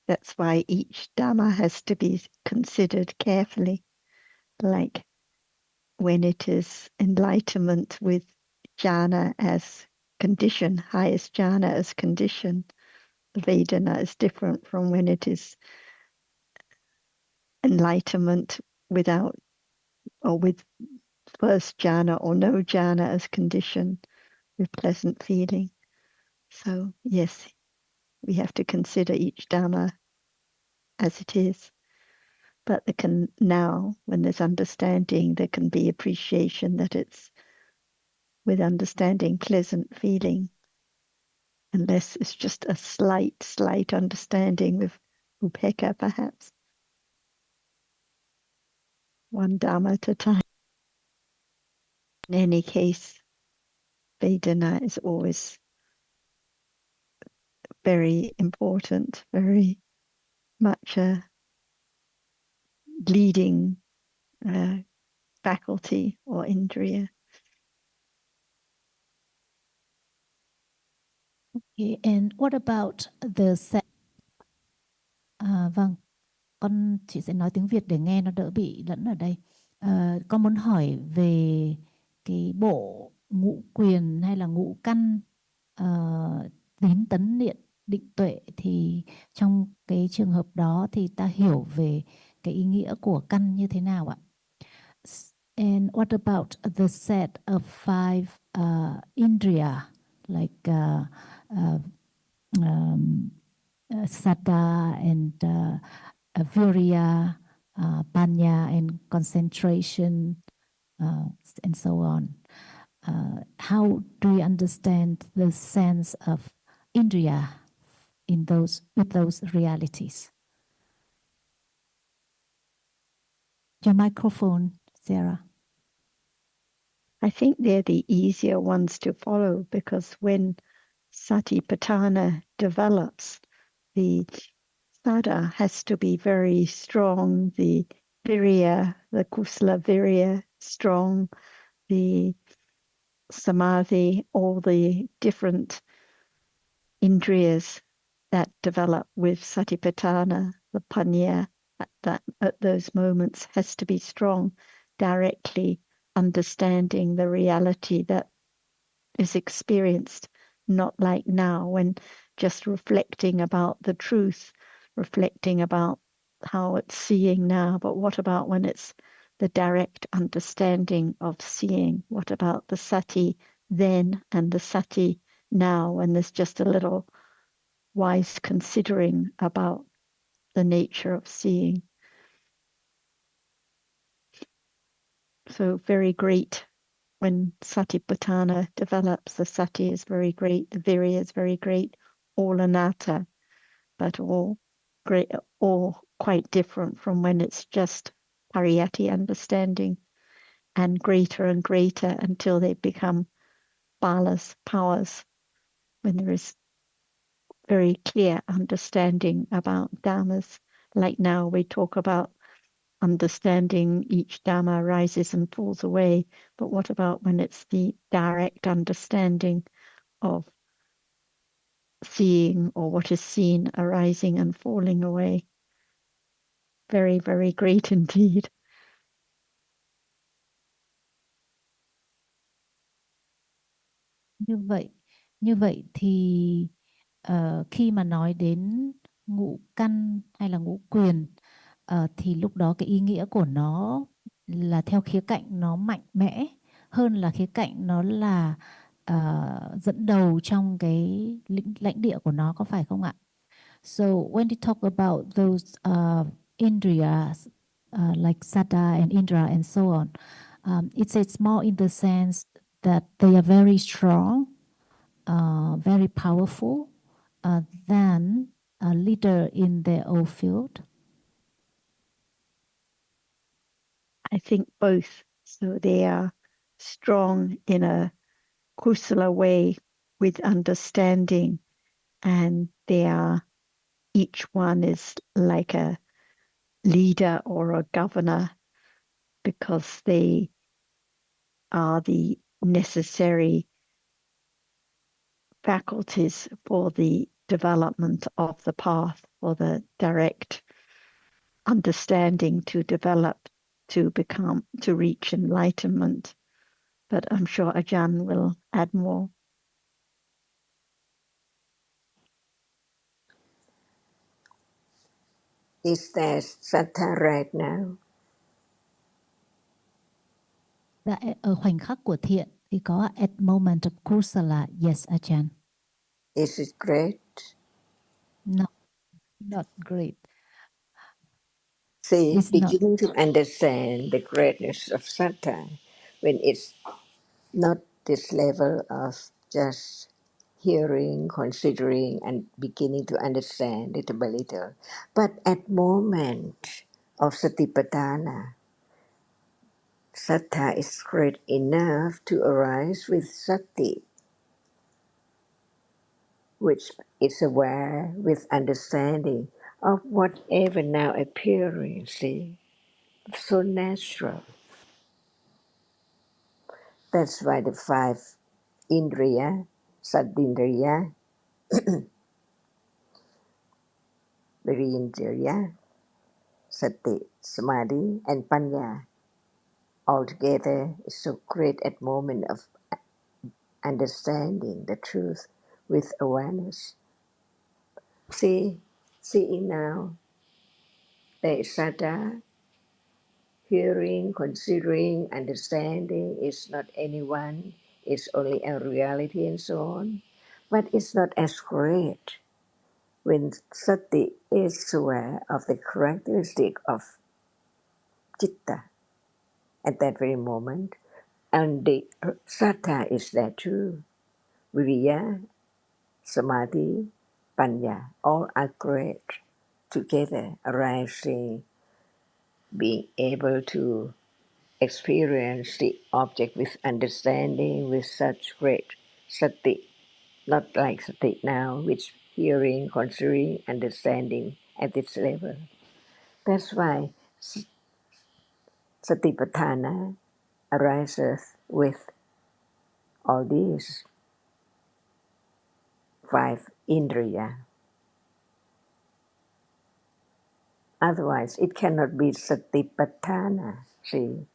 S7: that's why each Dhamma has to be considered carefully. Like when it is enlightenment with jhana as condition, highest jhana as condition, the Vedana is different from when it is enlightenment without or with first jhana or no jhana as condition with pleasant feeling. So yes, we have to consider each Dhamma as it is. But there can now, when there's understanding, there can be appreciation that it's with understanding, pleasant feeling, unless it's just a slight understanding with upekkha, perhaps. One Dhamma at a time. In any case, Vedana is always very important, very much a leading faculty or indriya.
S1: Okay, and what about the set? Vâng, con chị sẽ nói tiếng Việt để nghe nó đỡ bị lẫn ở đây. Con muốn hỏi về cái bộ ngũ quyền hay là ngũ căn, tín tấn niệm định tuệ, thì trong cái trường hợp đó thì ta hiểu về cái ý nghĩa của căn như thế nào ạ? And what about the set of five indriya, like saddha and virya, panya and concentration, and so on. How do you understand the sense of indriya in with those realities? Your microphone, Sarah.
S7: I think they're the easier ones to follow because when satipatthana develops, the saddha has to be very strong, the virya, the kusala virya, strong, the samadhi, all the different indriyas that develop with satipatthana, the panya at those moments has to be strong, directly understanding the reality that is experienced, not like now when just reflecting about the truth, reflecting about how it's seeing now, but what about when it's the direct understanding of seeing? What about the sati then and the sati now, when there's just a little wise considering about the nature of seeing? So very great when satipatthana develops. The sati is very great, the virya is very great, all anatta, but all great, all quite different from when it's just pariyatti understanding, and greater until they become balas, powers, when there is very clear understanding about dhammas. Like now we talk about understanding each dhamma rises and falls away, but what about when it's the direct understanding of seeing or what is seen arising and falling away? Very, very great indeed.
S1: Như vậy thì khi mà nói đến ngũ căn hay là ngũ quyền, thì lúc đó cái ý nghĩa của nó là theo khía cạnh nó mạnh mẽ hơn là khía cạnh nó là dẫn đầu trong cái lãnh địa của nó, có phải không ạ? So when you talk about those Indriyas like Satta and Indra and so on, it's more in the sense that they are very strong, very powerful than a leader in their own field.
S7: I think both. So they are strong in a kusala way with understanding, and they are, each one is like a leader or a governor because they are the necessary faculties for the development of the path, for the direct understanding to develop, to become, to reach enlightenment. But I'm sure Ajahn will add more.
S2: Is there Sattha right now?
S1: Dạ, ở khoảnh khắc của thiện thì có at moment of kusala, yes Ajahn.
S2: Is it great?
S1: No, not great.
S2: See,
S1: It's not.
S2: beginning to understand the greatness of Sattha when it's not this level of just hearing, considering, and beginning to understand little by little. But at moment of Satipatthana, Sattha is great enough to arise with Sati, which is aware with understanding of whatever now appearing, see, so natural. That's why the five Indriya, Saddindriya, Virindriya, Sati, Samadhi, and Panya altogether is so great at moment of understanding the truth with awareness. See now, there is Sattha, hearing, considering, understanding is not anyone, it's only a reality and so on. But it's not as great when Sati is aware of the characteristic of Chitta at that very moment, and the Sattha is there too. Viriya, Samadhi, Panya, all are great together, arising, being able to experience the object with understanding with such great sati, not like sati now, which hearing, considering, understanding at this level. That's why satipatthana arises with all these five indriya. Otherwise, it cannot be satipatthana. See,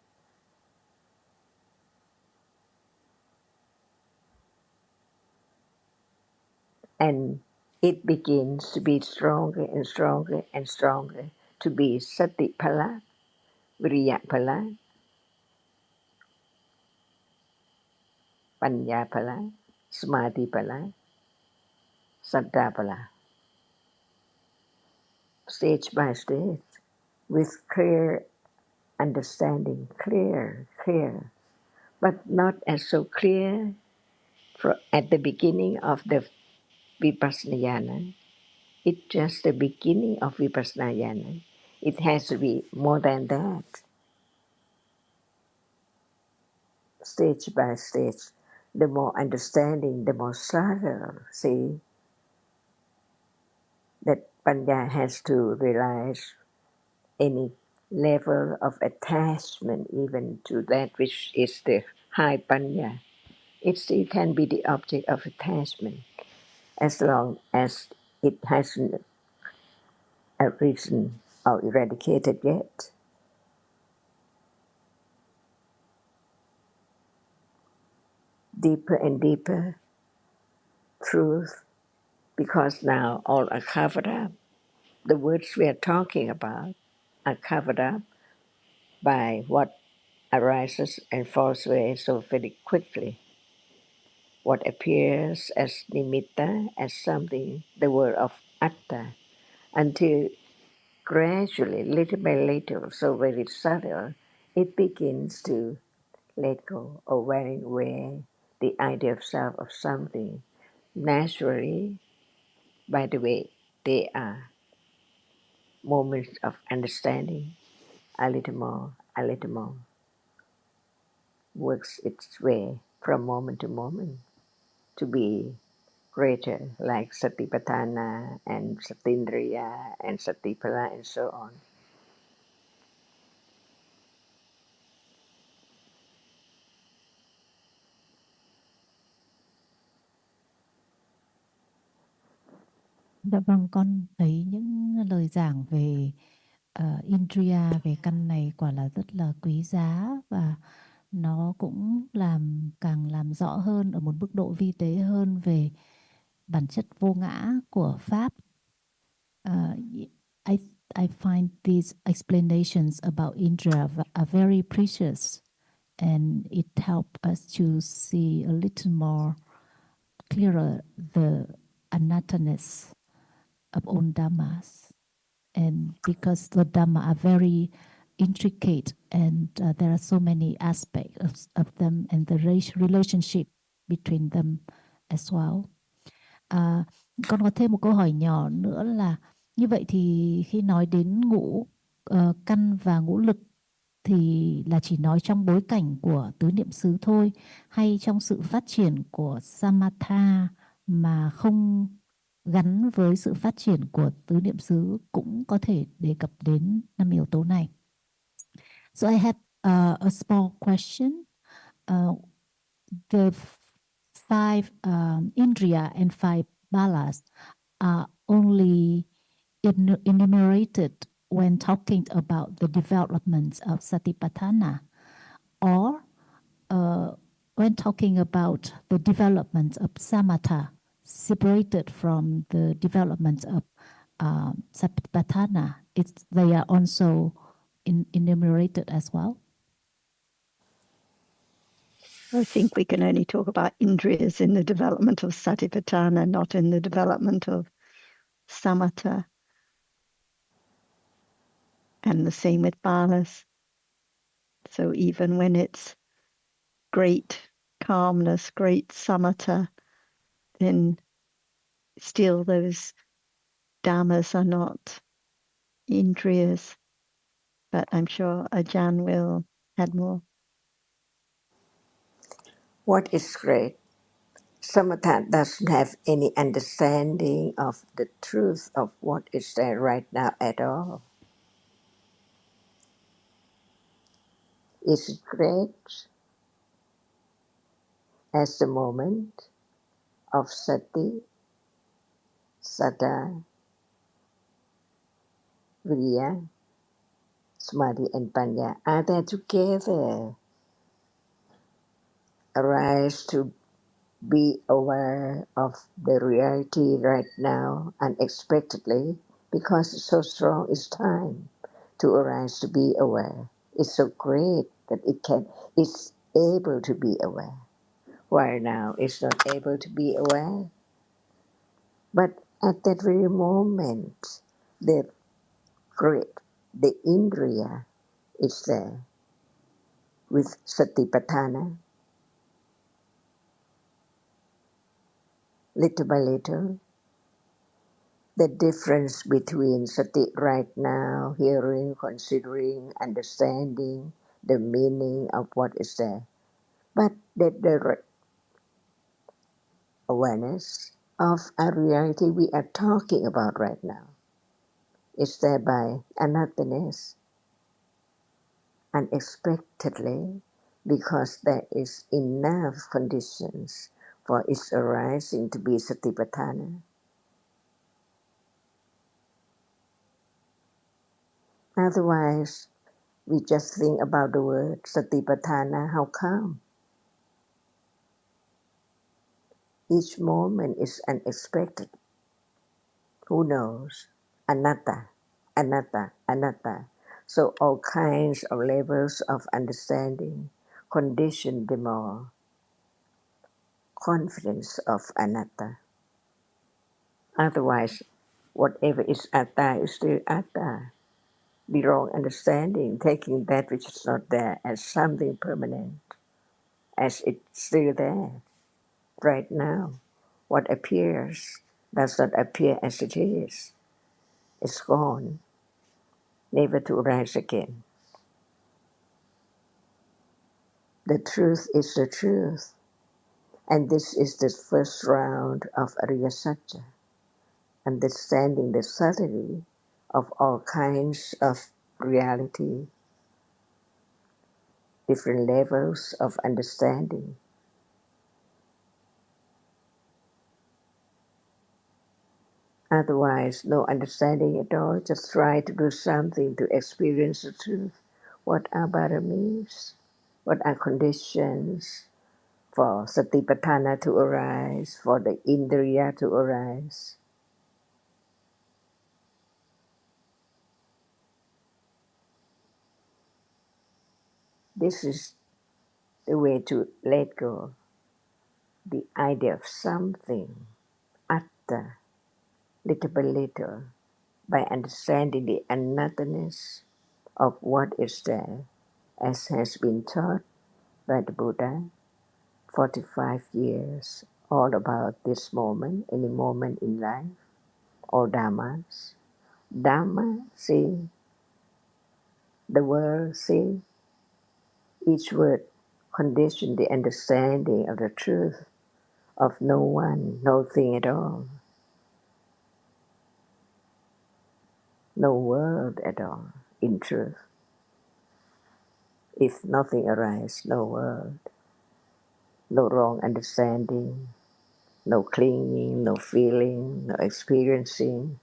S2: and it begins to be stronger and stronger and stronger to be satipala, viriyapala, panyapala, samadhipala, saddhapala, stage by stage, with clear understanding, clear, but not as so clear at the beginning of the vipassana. It's just the beginning of vipassana. It has to be more than that, stage by stage. The more understanding, the more subtle. See that panya has to realize any level of attachment, even to that which is the high panya. It still can be the object of attachment as long as it hasn't arisen or eradicated yet. Deeper and deeper truth, because now all are covered up. The words we are talking about are covered up by what arises and falls away so very quickly. What appears as nimitta, as something, the word of atta, until gradually, little by little, so very subtle, it begins to let go or wearing away the idea of self of something. Naturally, by the way, they are moments of understanding a little more, works its way from moment to moment to be greater, like Satipatthana and Satindriya and Satipala and so on.
S1: Dạ vâng, con thấy những lời giảng về Indriya, về căn này quả là rất là quý giá, và nó cũng càng làm rõ hơn ở một mức độ vi tế hơn về bản chất vô ngã của Pháp. I I find these explanations about Indriya are very precious, and it helps us to see a little more clearer the anatta-ness of all dhammas. And because the Dhamma are very intricate, and there are so many aspects of them, and the relationship between them as well. Con có thêm một câu hỏi nhỏ nữa là, như vậy thì khi nói đến ngũ căn và ngũ lực thì là chỉ nói trong bối cảnh của tứ niệm xứ thôi, hay trong sự phát triển của samatha mà không gắn với sự phát triển của tứ niệm xứ cũng có thể đề cập đến 5 yếu tố này? So I have a small question. The five Indriya and five balas are only enumerated when talking about the development of Satipatthana, or when talking about the development of Samatha, separated from the development of Satipatthana, they are also enumerated as well?
S7: I think we can only talk about Indriyas in the development of Satipatthana, not in the development of Samatha. And the same with balas. So even when it's great calmness, great samatha, then still those dhammas are not indriyas. But I'm sure Ajahn will add more.
S2: What is great? Samatha doesn't have any understanding of the truth of what is there right now at all. Is it great as the moment of sati, saddha, viriya, samadhi, and panya are there together, arise to be aware of the reality right now unexpectedly, because it's so strong, it's time to arise to be aware. It's so great that it's able to be aware. While now it's not able to be aware. But at that very moment, the great, the Indriya is there with Satipatthana. Little by little, the difference between sati right now, hearing, considering, understanding the meaning of what is there, but the awareness of a reality we are talking about right now is there by anatta-ness, unexpectedly, because there is enough conditions for its arising to be satipatthana. Otherwise, we just think about the word satipatthana, how come? Each moment is unexpected. Who knows? Anatta, anatta, anatta. So all kinds of levels of understanding condition the more confidence of anatta. Otherwise, whatever is atta is still atta. The wrong understanding, taking that which is not there as something permanent, as it's still there right now. What appears does not appear as it is. It's gone, never to arise again. The truth is the truth. And this is the first round of Ariya Satya, understanding the subtlety of all kinds of reality, different levels of understanding. Otherwise, no understanding at all, just try to do something to experience the truth. What are paramis? What are conditions for satipatthana to arise, for the indriya to arise? This is the way to let go the idea of something, atta, little by little, by understanding the unnothingness of what is there, as has been taught by the Buddha 45 years, all about this moment, any moment in life, all Dhammas. Dhamma, see, the word, see, each word condition the understanding of the truth of no one, no thing at all, no world at all, in truth. If nothing arises, no world, no wrong understanding, no clinging, no feeling, no experiencing.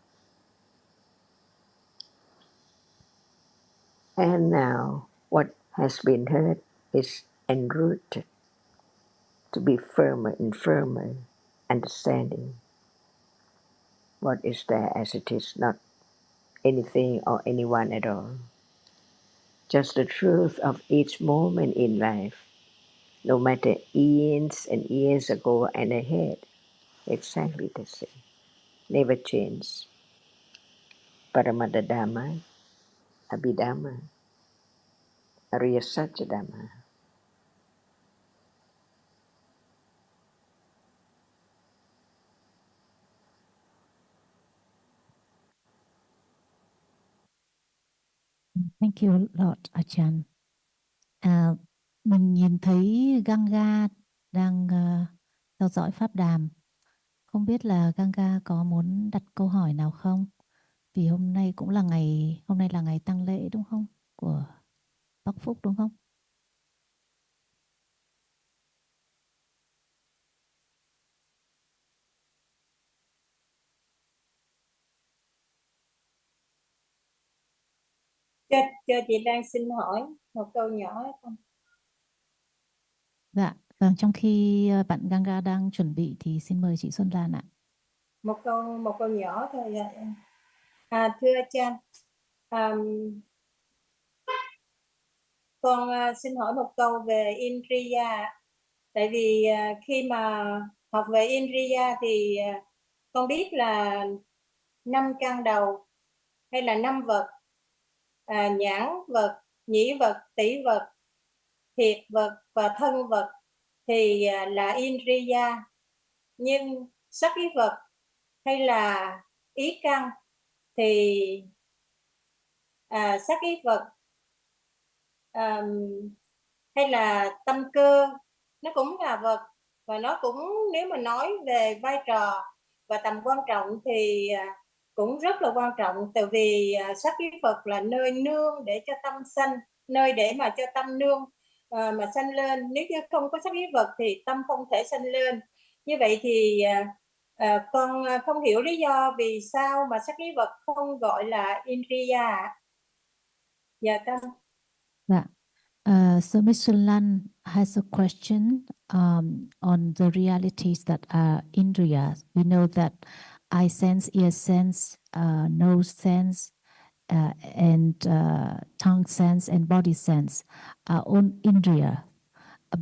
S2: And now, what has been heard is enrooted to be firmer and firmer, understanding what is there as it is, not anything or anyone at all. Just the truth of each moment in life, no matter years and years ago and ahead, exactly the same, never change. Paramata Dhamma, Abhidhamma, Ariya Satya Dhamma.
S1: Thank you a lot, Ajahn. Mình nhìn thấy Ganga đang theo dõi pháp đàm. Không biết là Ganga có muốn đặt câu hỏi nào không? Vì hôm nay là ngày tang lễ đúng không? Của Bác Phúc đúng không?
S6: Cho chị đang xin hỏi một câu nhỏ không?
S1: Dạ, vâng, trong khi bạn Ganga đang chuẩn bị thì xin mời chị Xuân Lan ạ.
S6: Một câu nhỏ thôi. Thưa Chan, con xin hỏi một câu về Indriya. Tại vì khi mà học về Indriya thì con biết là 5 căn đầu hay là 5 vật, nhãn vật, nhĩ vật, tỷ vật, thiệt vật và thân vật thì là Indriya. Nhưng sắc ý vật hay là ý căn thì sắc ý vật hay là tâm cơ nó cũng là vật, và nó cũng, nếu mà nói về vai trò và tầm quan trọng thì cũng rất là quan trọng. Tại vì sắc ý Phật là nơi nương để cho tâm sanh, nơi để mà cho tâm nương mà sanh lên. Nếu như không có sắc ý Phật thì tâm không thể sanh lên. Như vậy thì con không hiểu lý do vì sao mà sắc ý Phật không gọi là Indriya. Dạ con.
S1: Dạ. So Ms. Lan has a question on the realities that are Indriyas. We know that eye sense, ear sense, nose sense, and tongue sense and body sense are on Indriya.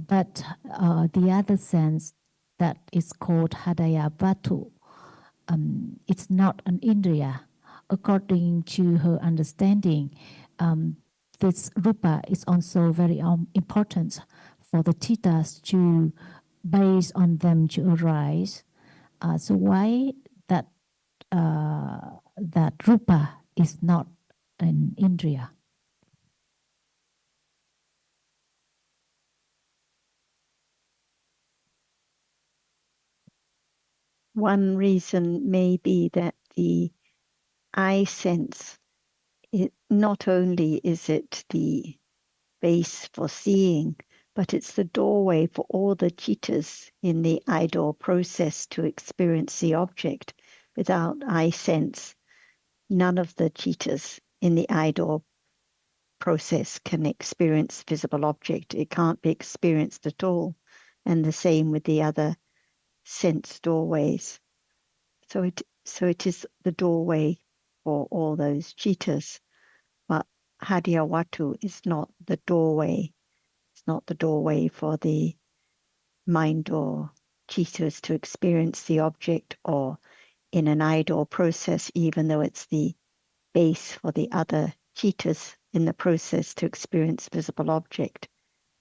S1: But the other sense that is called Hadaya Vatu, it's not an Indriya. According to her understanding, this rupa is also very important for the thittas to, based on them, to arise. So why that that rupa is not an Indriya?
S7: One reason may be that the eye sense, not only is it the base for seeing, but it's the doorway for all the chittas in the eye door process to experience the object. Without eye sense, none of the chittas in the eye door process can experience visible object. It can't be experienced at all. And the same with the other sense doorways. So it is the doorway for all those chittas. But Hadiawatu is not the doorway. It's not the doorway for the mind or chittas to experience the object, or in an idol process, even though it's the base for the other chittas in the process to experience visible object.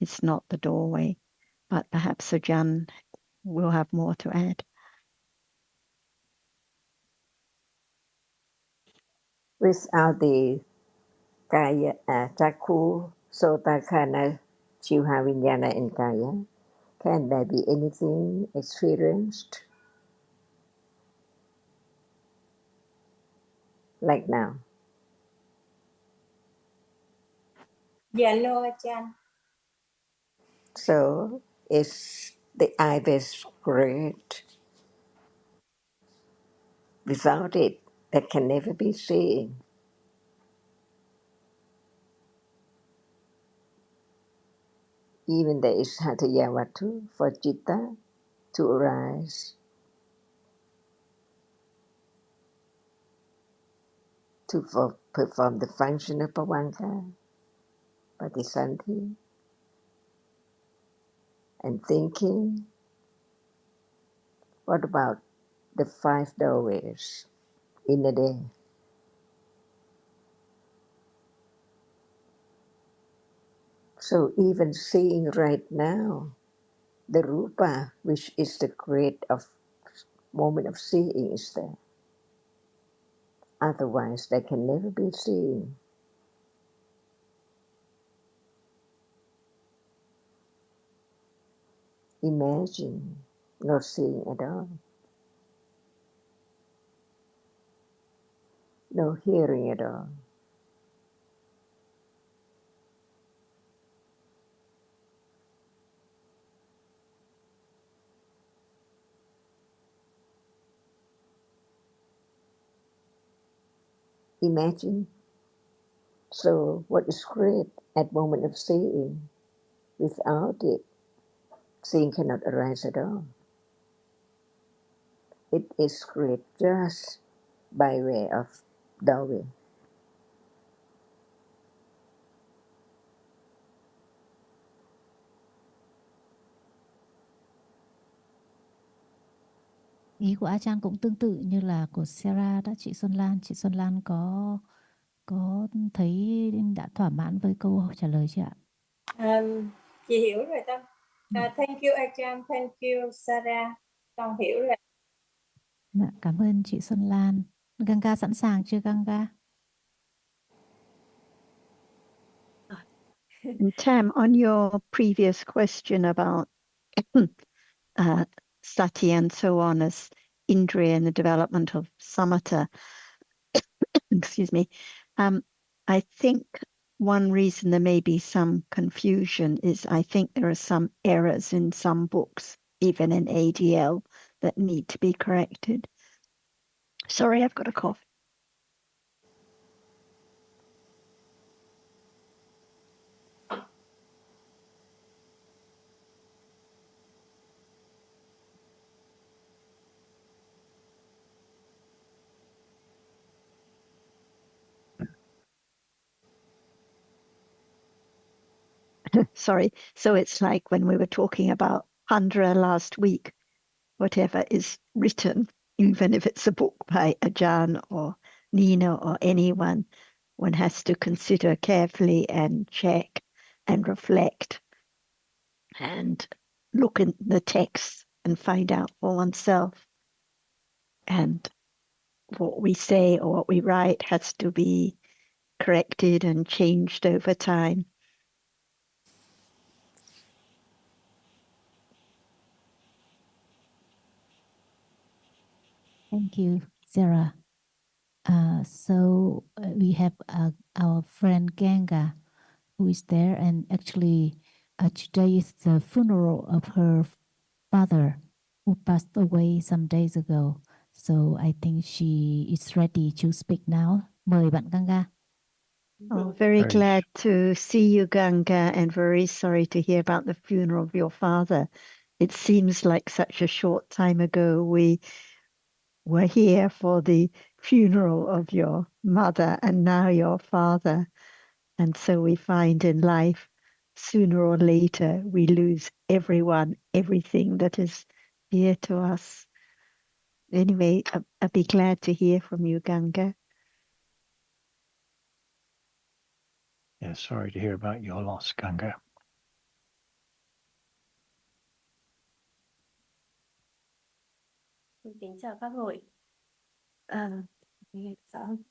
S7: It's not the doorway. But perhaps Sojan will have more to add.
S2: Without the kaya, chakku, sota, khana, chiva, vinyana, and kaya, can there be anything experienced like now?
S6: Dạ no Ajahn.
S2: So is the eye-based great? Without it, there can never be seeing. Even there is Hatayavatu for Chitta to arise, to perform the function of Pavanka, Patisanti, and thinking. What about the 5 doorways in a day? So even seeing right now, the Rupa, which is the great of moment of seeing, is there. Otherwise, there can never be seeing. Imagine not seeing at all, no hearing at all. Imagine. So what is great at moment of seeing? Without it, seeing cannot arise at all. It is great just by way of doorway.
S1: Ý của A Chan cũng tương tự như là của Sarah đó, chị Xuân Lan. Chị Xuân Lan có thấy đã thỏa mãn với câu trả lời chưa ạ?
S6: Chị hiểu rồi Tâm. Thank you Ajahn, thank you Sarah. Con hiểu rồi.
S1: Dạ, cảm ơn chị Xuân Lan. Ganga sẵn sàng chưa Ganga?
S7: And Tam, on your previous question about sati and so on as Indriya and the development of samatha, excuse me, I think one reason there may be some confusion is I think there are some errors in some books, even in ADL, that need to be corrected. Sorry, I've got a cough. Sorry. So it's like when we were talking about Handra last week, whatever is written, even if it's a book by Ajahn or Nina or anyone, one has to consider carefully and check and reflect and look in the text and find out for oneself. And what we say or what we write has to be corrected and changed over time.
S1: Thank you, Sarah. So we have our friend Ganga who is there, and actually today is the funeral of her father who passed away some days ago. So I think she is ready to speak now. Mời bạn Ganga.
S7: Oh, very
S3: Very
S7: glad to see you, Ganga, and very sorry to hear about the funeral of your father. It seems like such a short time ago we were here for the funeral of your mother and now your father. And so we find in life, sooner or later, we lose everyone, everything that is dear to us. Anyway, I'll be glad to hear from you, Ganga.
S3: Yeah, sorry to hear about your loss, Ganga.
S5: Kính chào Pháp hội. Nghe rõ không?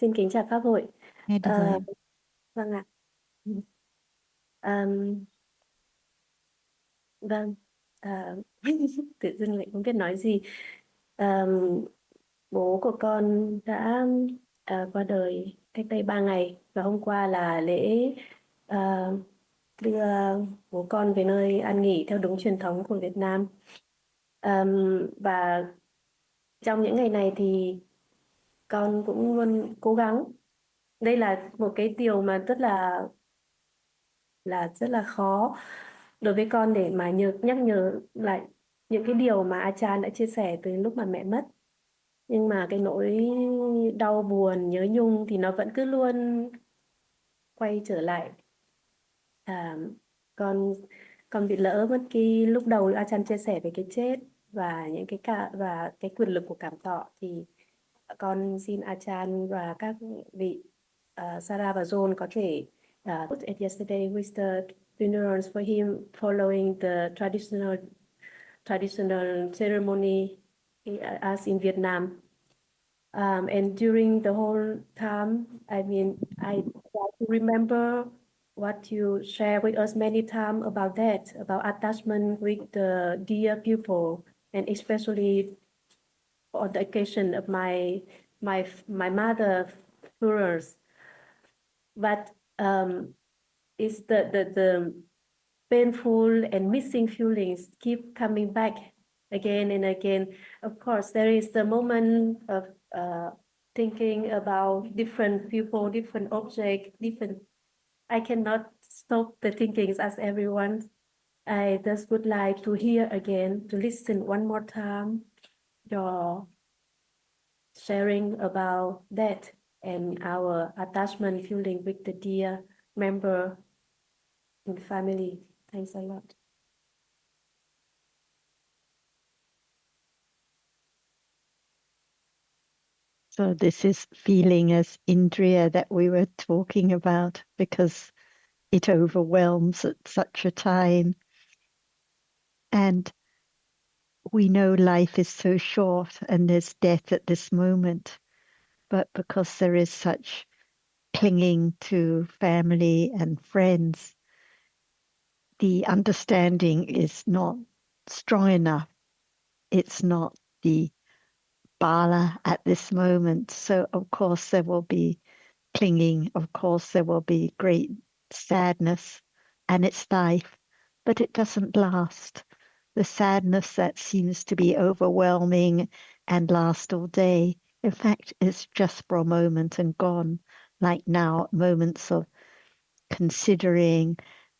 S5: Xin kính chào Pháp hội.
S1: Nghe được rồi ạ.
S5: Vâng ạ. Ờm, vâng. Tự dưng lại không biết nói gì. Bố của con đã qua đời cách đây 3 ngày và hôm qua là lễ đưa bố con về nơi an nghỉ theo đúng truyền thống của Việt Nam. Và trong những ngày này thì con cũng luôn cố gắng. Đây là một cái điều mà rất là khó đối với con để mà nhắc nhở lại những cái điều mà Achan đã chia sẻ từ lúc mà mẹ mất. Nhưng mà cái nỗi đau buồn, nhớ nhung thì nó vẫn cứ luôn quay trở lại. Con bị lỡ mất cái lúc đầu Achan chia sẻ về cái chết và những và cái quyền lực của cảm thọ, thì con xin Achan và các vị Sarah và John có thể put it yesterday with the funerals for him following the traditional ceremony as in Vietnam. And during the whole time, I mean, I try to remember what you share with us many times about that, about attachment with the dear people, and especially on the occasion of my mother's funerals. But it's the painful and missing feelings keep coming back again and again. Of course, there is the moment of thinking about different people, different objects, different. I cannot stop the thinkings as everyone. I just would like to hear again, to listen one more time, your sharing about that and our attachment feeling with the dear member in the family. Thanks a lot.
S7: So this is feeling as Indriya that we were talking about, because it overwhelms at such a time. And we know life is so short and there's death at this moment, but because there is such clinging to family and friends, the understanding is not strong enough. It's not the bala at this moment. So of course there will be clinging. Of course there will be great sadness, and it's life, but it doesn't last. The sadness that seems to be overwhelming and last all day, in fact, is just for a moment and gone. Like now, moments of considering,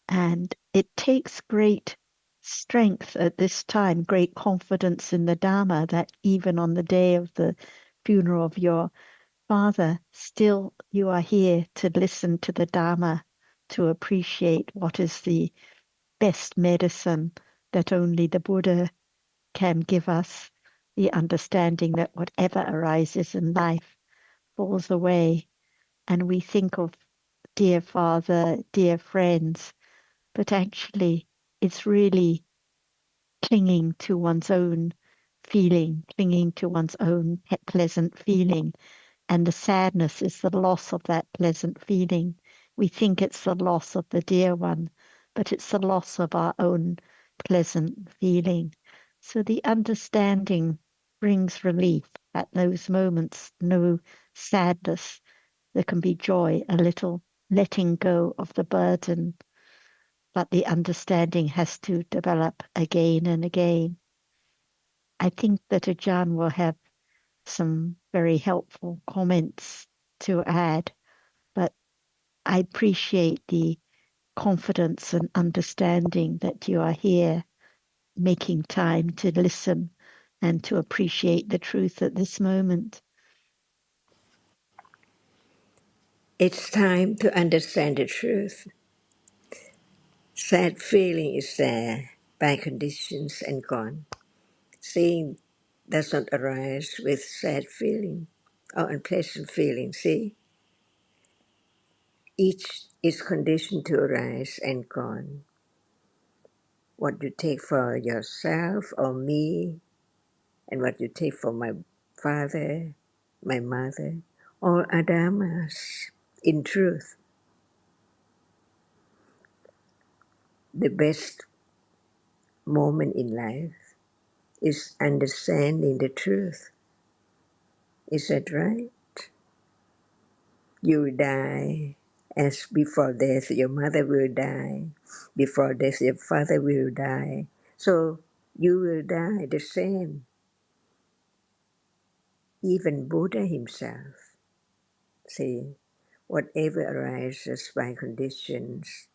S7: and it takes great strength at this time, great confidence in the Dhamma, that even on the day of the funeral of your father, still you are here to listen to the Dhamma to appreciate what is the best medicine that only the Buddha can give us, the understanding that whatever arises in life falls away. And we think of dear father, dear friends, but actually it's really clinging to one's own feeling, clinging to one's own pleasant feeling. And the sadness is the loss of that pleasant feeling. We think it's the loss of the dear one, but it's the loss of our own pleasant feeling. So the understanding brings relief at those moments, no sadness. There can be joy, a little letting go of the burden, but the understanding has to develop again and again. I think that Ajahn will have some very helpful comments to add, but I appreciate the confidence and understanding that you are here making time to listen and to appreciate the truth at this moment.
S2: It's time to understand the truth. Sad feeling is there by conditions and gone. Seeing does not arise with sad feeling or unpleasant feeling. See, each is conditioned to arise and gone. What you take for yourself or me, and what you take for my father, my mother, all are dhammas. In truth, the best moment in life is understanding the truth. Is that right? You will die as before death, your mother will die. Before death, your father will die. So you will die the same. Even Buddha himself, see, whatever arises by conditions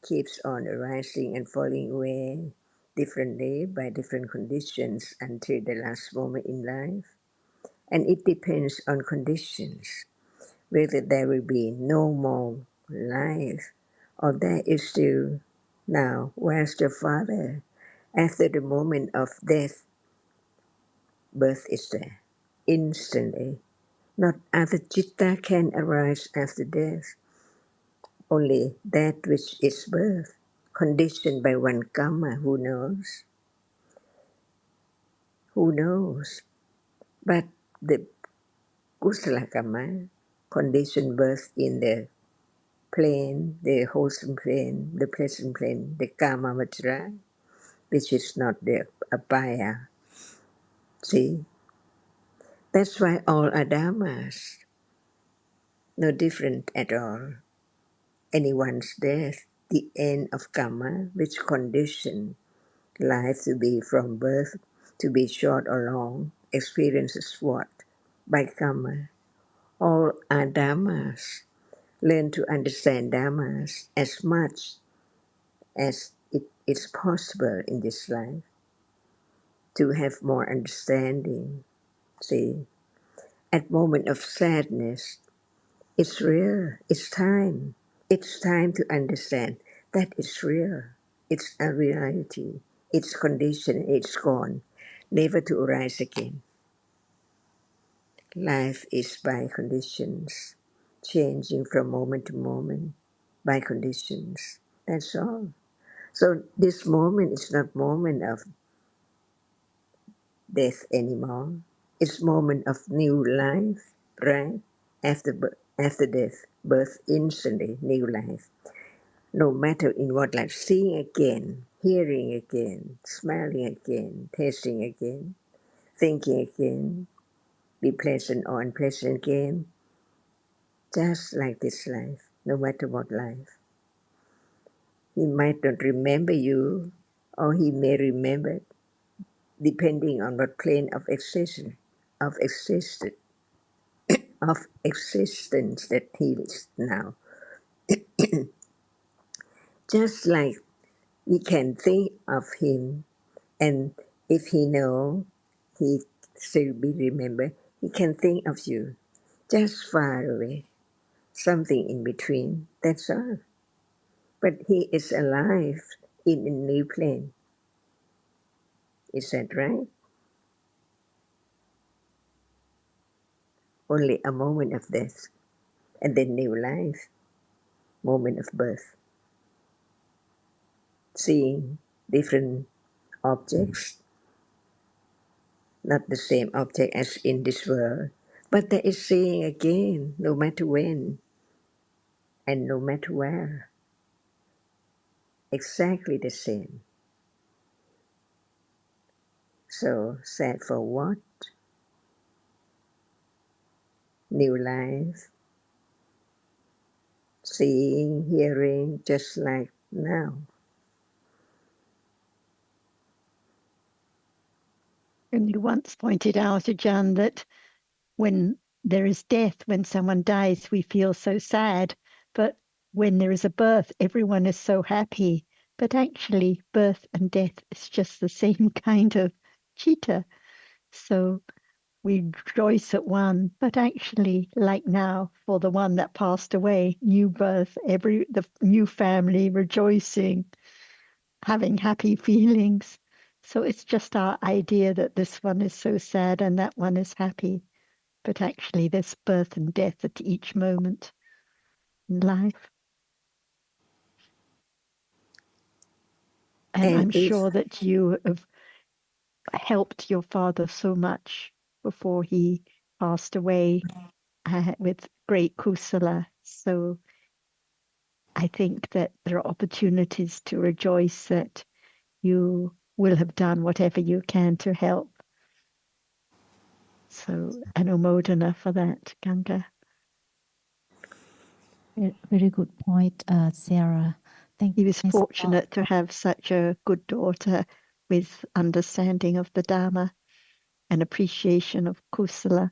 S2: keeps on arising and falling away differently by different conditions until the last moment in life. And it depends on conditions, whether there will be no more life or there is still. Now, where's the father? After the moment of death, birth is there. Instantly. Not other citta can arise after death. Only that which is birth, conditioned by one karma, who knows? Who knows? But the kusala karma, conditioned birth in the plane, the wholesome plane, the pleasant plane, the karma matra, which is not the apaya. See? That's why all are dhammas, no different at all. Anyone's death, the end of karma, which condition life to be from birth, to be short or long, experiences what? By karma. All are dhammas. Learn to understand dhammas as much as it is possible in this life to have more understanding. See, at moment of sadness, it's real. It's time. It's time to understand that it's real. It's a reality. It's conditioned. It's gone, never to arise again. Life is by conditions, changing from moment to moment by conditions. That's all. So this moment is not moment of death anymore. It's moment of new life, right? After death, birth instantly, new life. No matter in what life, seeing again, hearing again, smelling again, tasting again, thinking again, be pleasant or unpleasant again, just like this life, no matter what life. He might not remember you, or he may remember, depending on what plane of existence, of existence, of existence that he is now. Just like we can think of him, and if he know, he still be remember, he can think of you, just far away, something in between, that's all. But he is alive in a new plane. Is that right? Only a moment of death and then new life, moment of birth. Seeing different objects, not the same object as in this world, but there is seeing again, no matter when and no matter where, exactly the same. So sad for what? New life, seeing, hearing, just like now.
S7: And you once pointed out, Ajahn, that when there is death, when someone dies, we feel so sad. But when there is a birth, everyone is so happy. But actually, birth and death is just the same kind of chitta. So we rejoice at one, but actually, like now, for the one that passed away, new birth, the new family rejoicing, having happy feelings. So it's just our idea that this one is so sad and that one is happy. But actually, there's birth and death at each moment in life. And
S2: And
S7: I'm
S2: if
S7: sure that you have helped your father so much before he passed away with great kusala. So I think that there are opportunities to rejoice that you will have done whatever you can to help. So anumodana for that, Ganga.
S1: Very good point, Sarah. Thank
S7: He
S1: you
S7: was
S1: guys a lot.
S7: fortunate to have such a good daughter with understanding of the Dhamma and appreciation of kusala.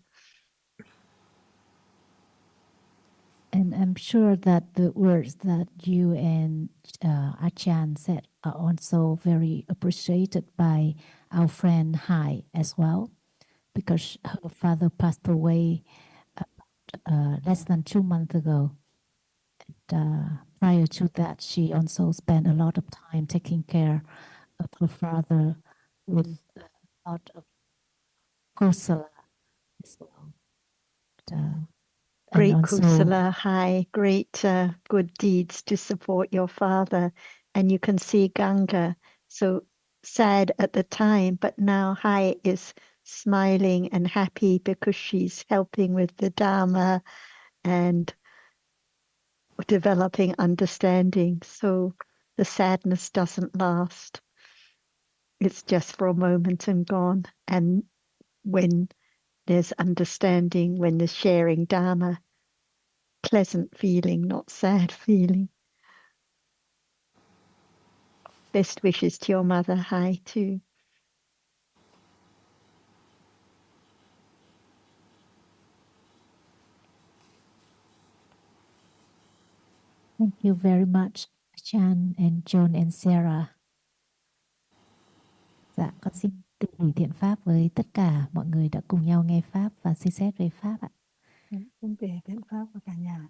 S1: And I'm sure that the words that you and Achan said are also very appreciated by our friend Hai as well, because her father passed away less than 2 months ago. Prior to that, she also spent a lot of time taking care of her father with a lot of kusala as well. And
S7: Great
S1: also,
S7: kusala, Hai, great good deeds to support your father. And you can see Ganga so sad at the time, but now Hai is smiling and happy because she's helping with the Dharma and developing understanding. So the sadness doesn't last. It's just for a moment and gone. And when there's understanding, when there's sharing Dharma, pleasant feeling, not sad feeling. Best wishes to your mother, Hai, too.
S1: thank you very much, Achan and John and Sarah. Dạ, con xin tùy hỷ thiện pháp với tất cả mọi người đã cùng nhau nghe pháp và suy xét về pháp ạ.
S8: Kính về thiện pháp của cả nhà.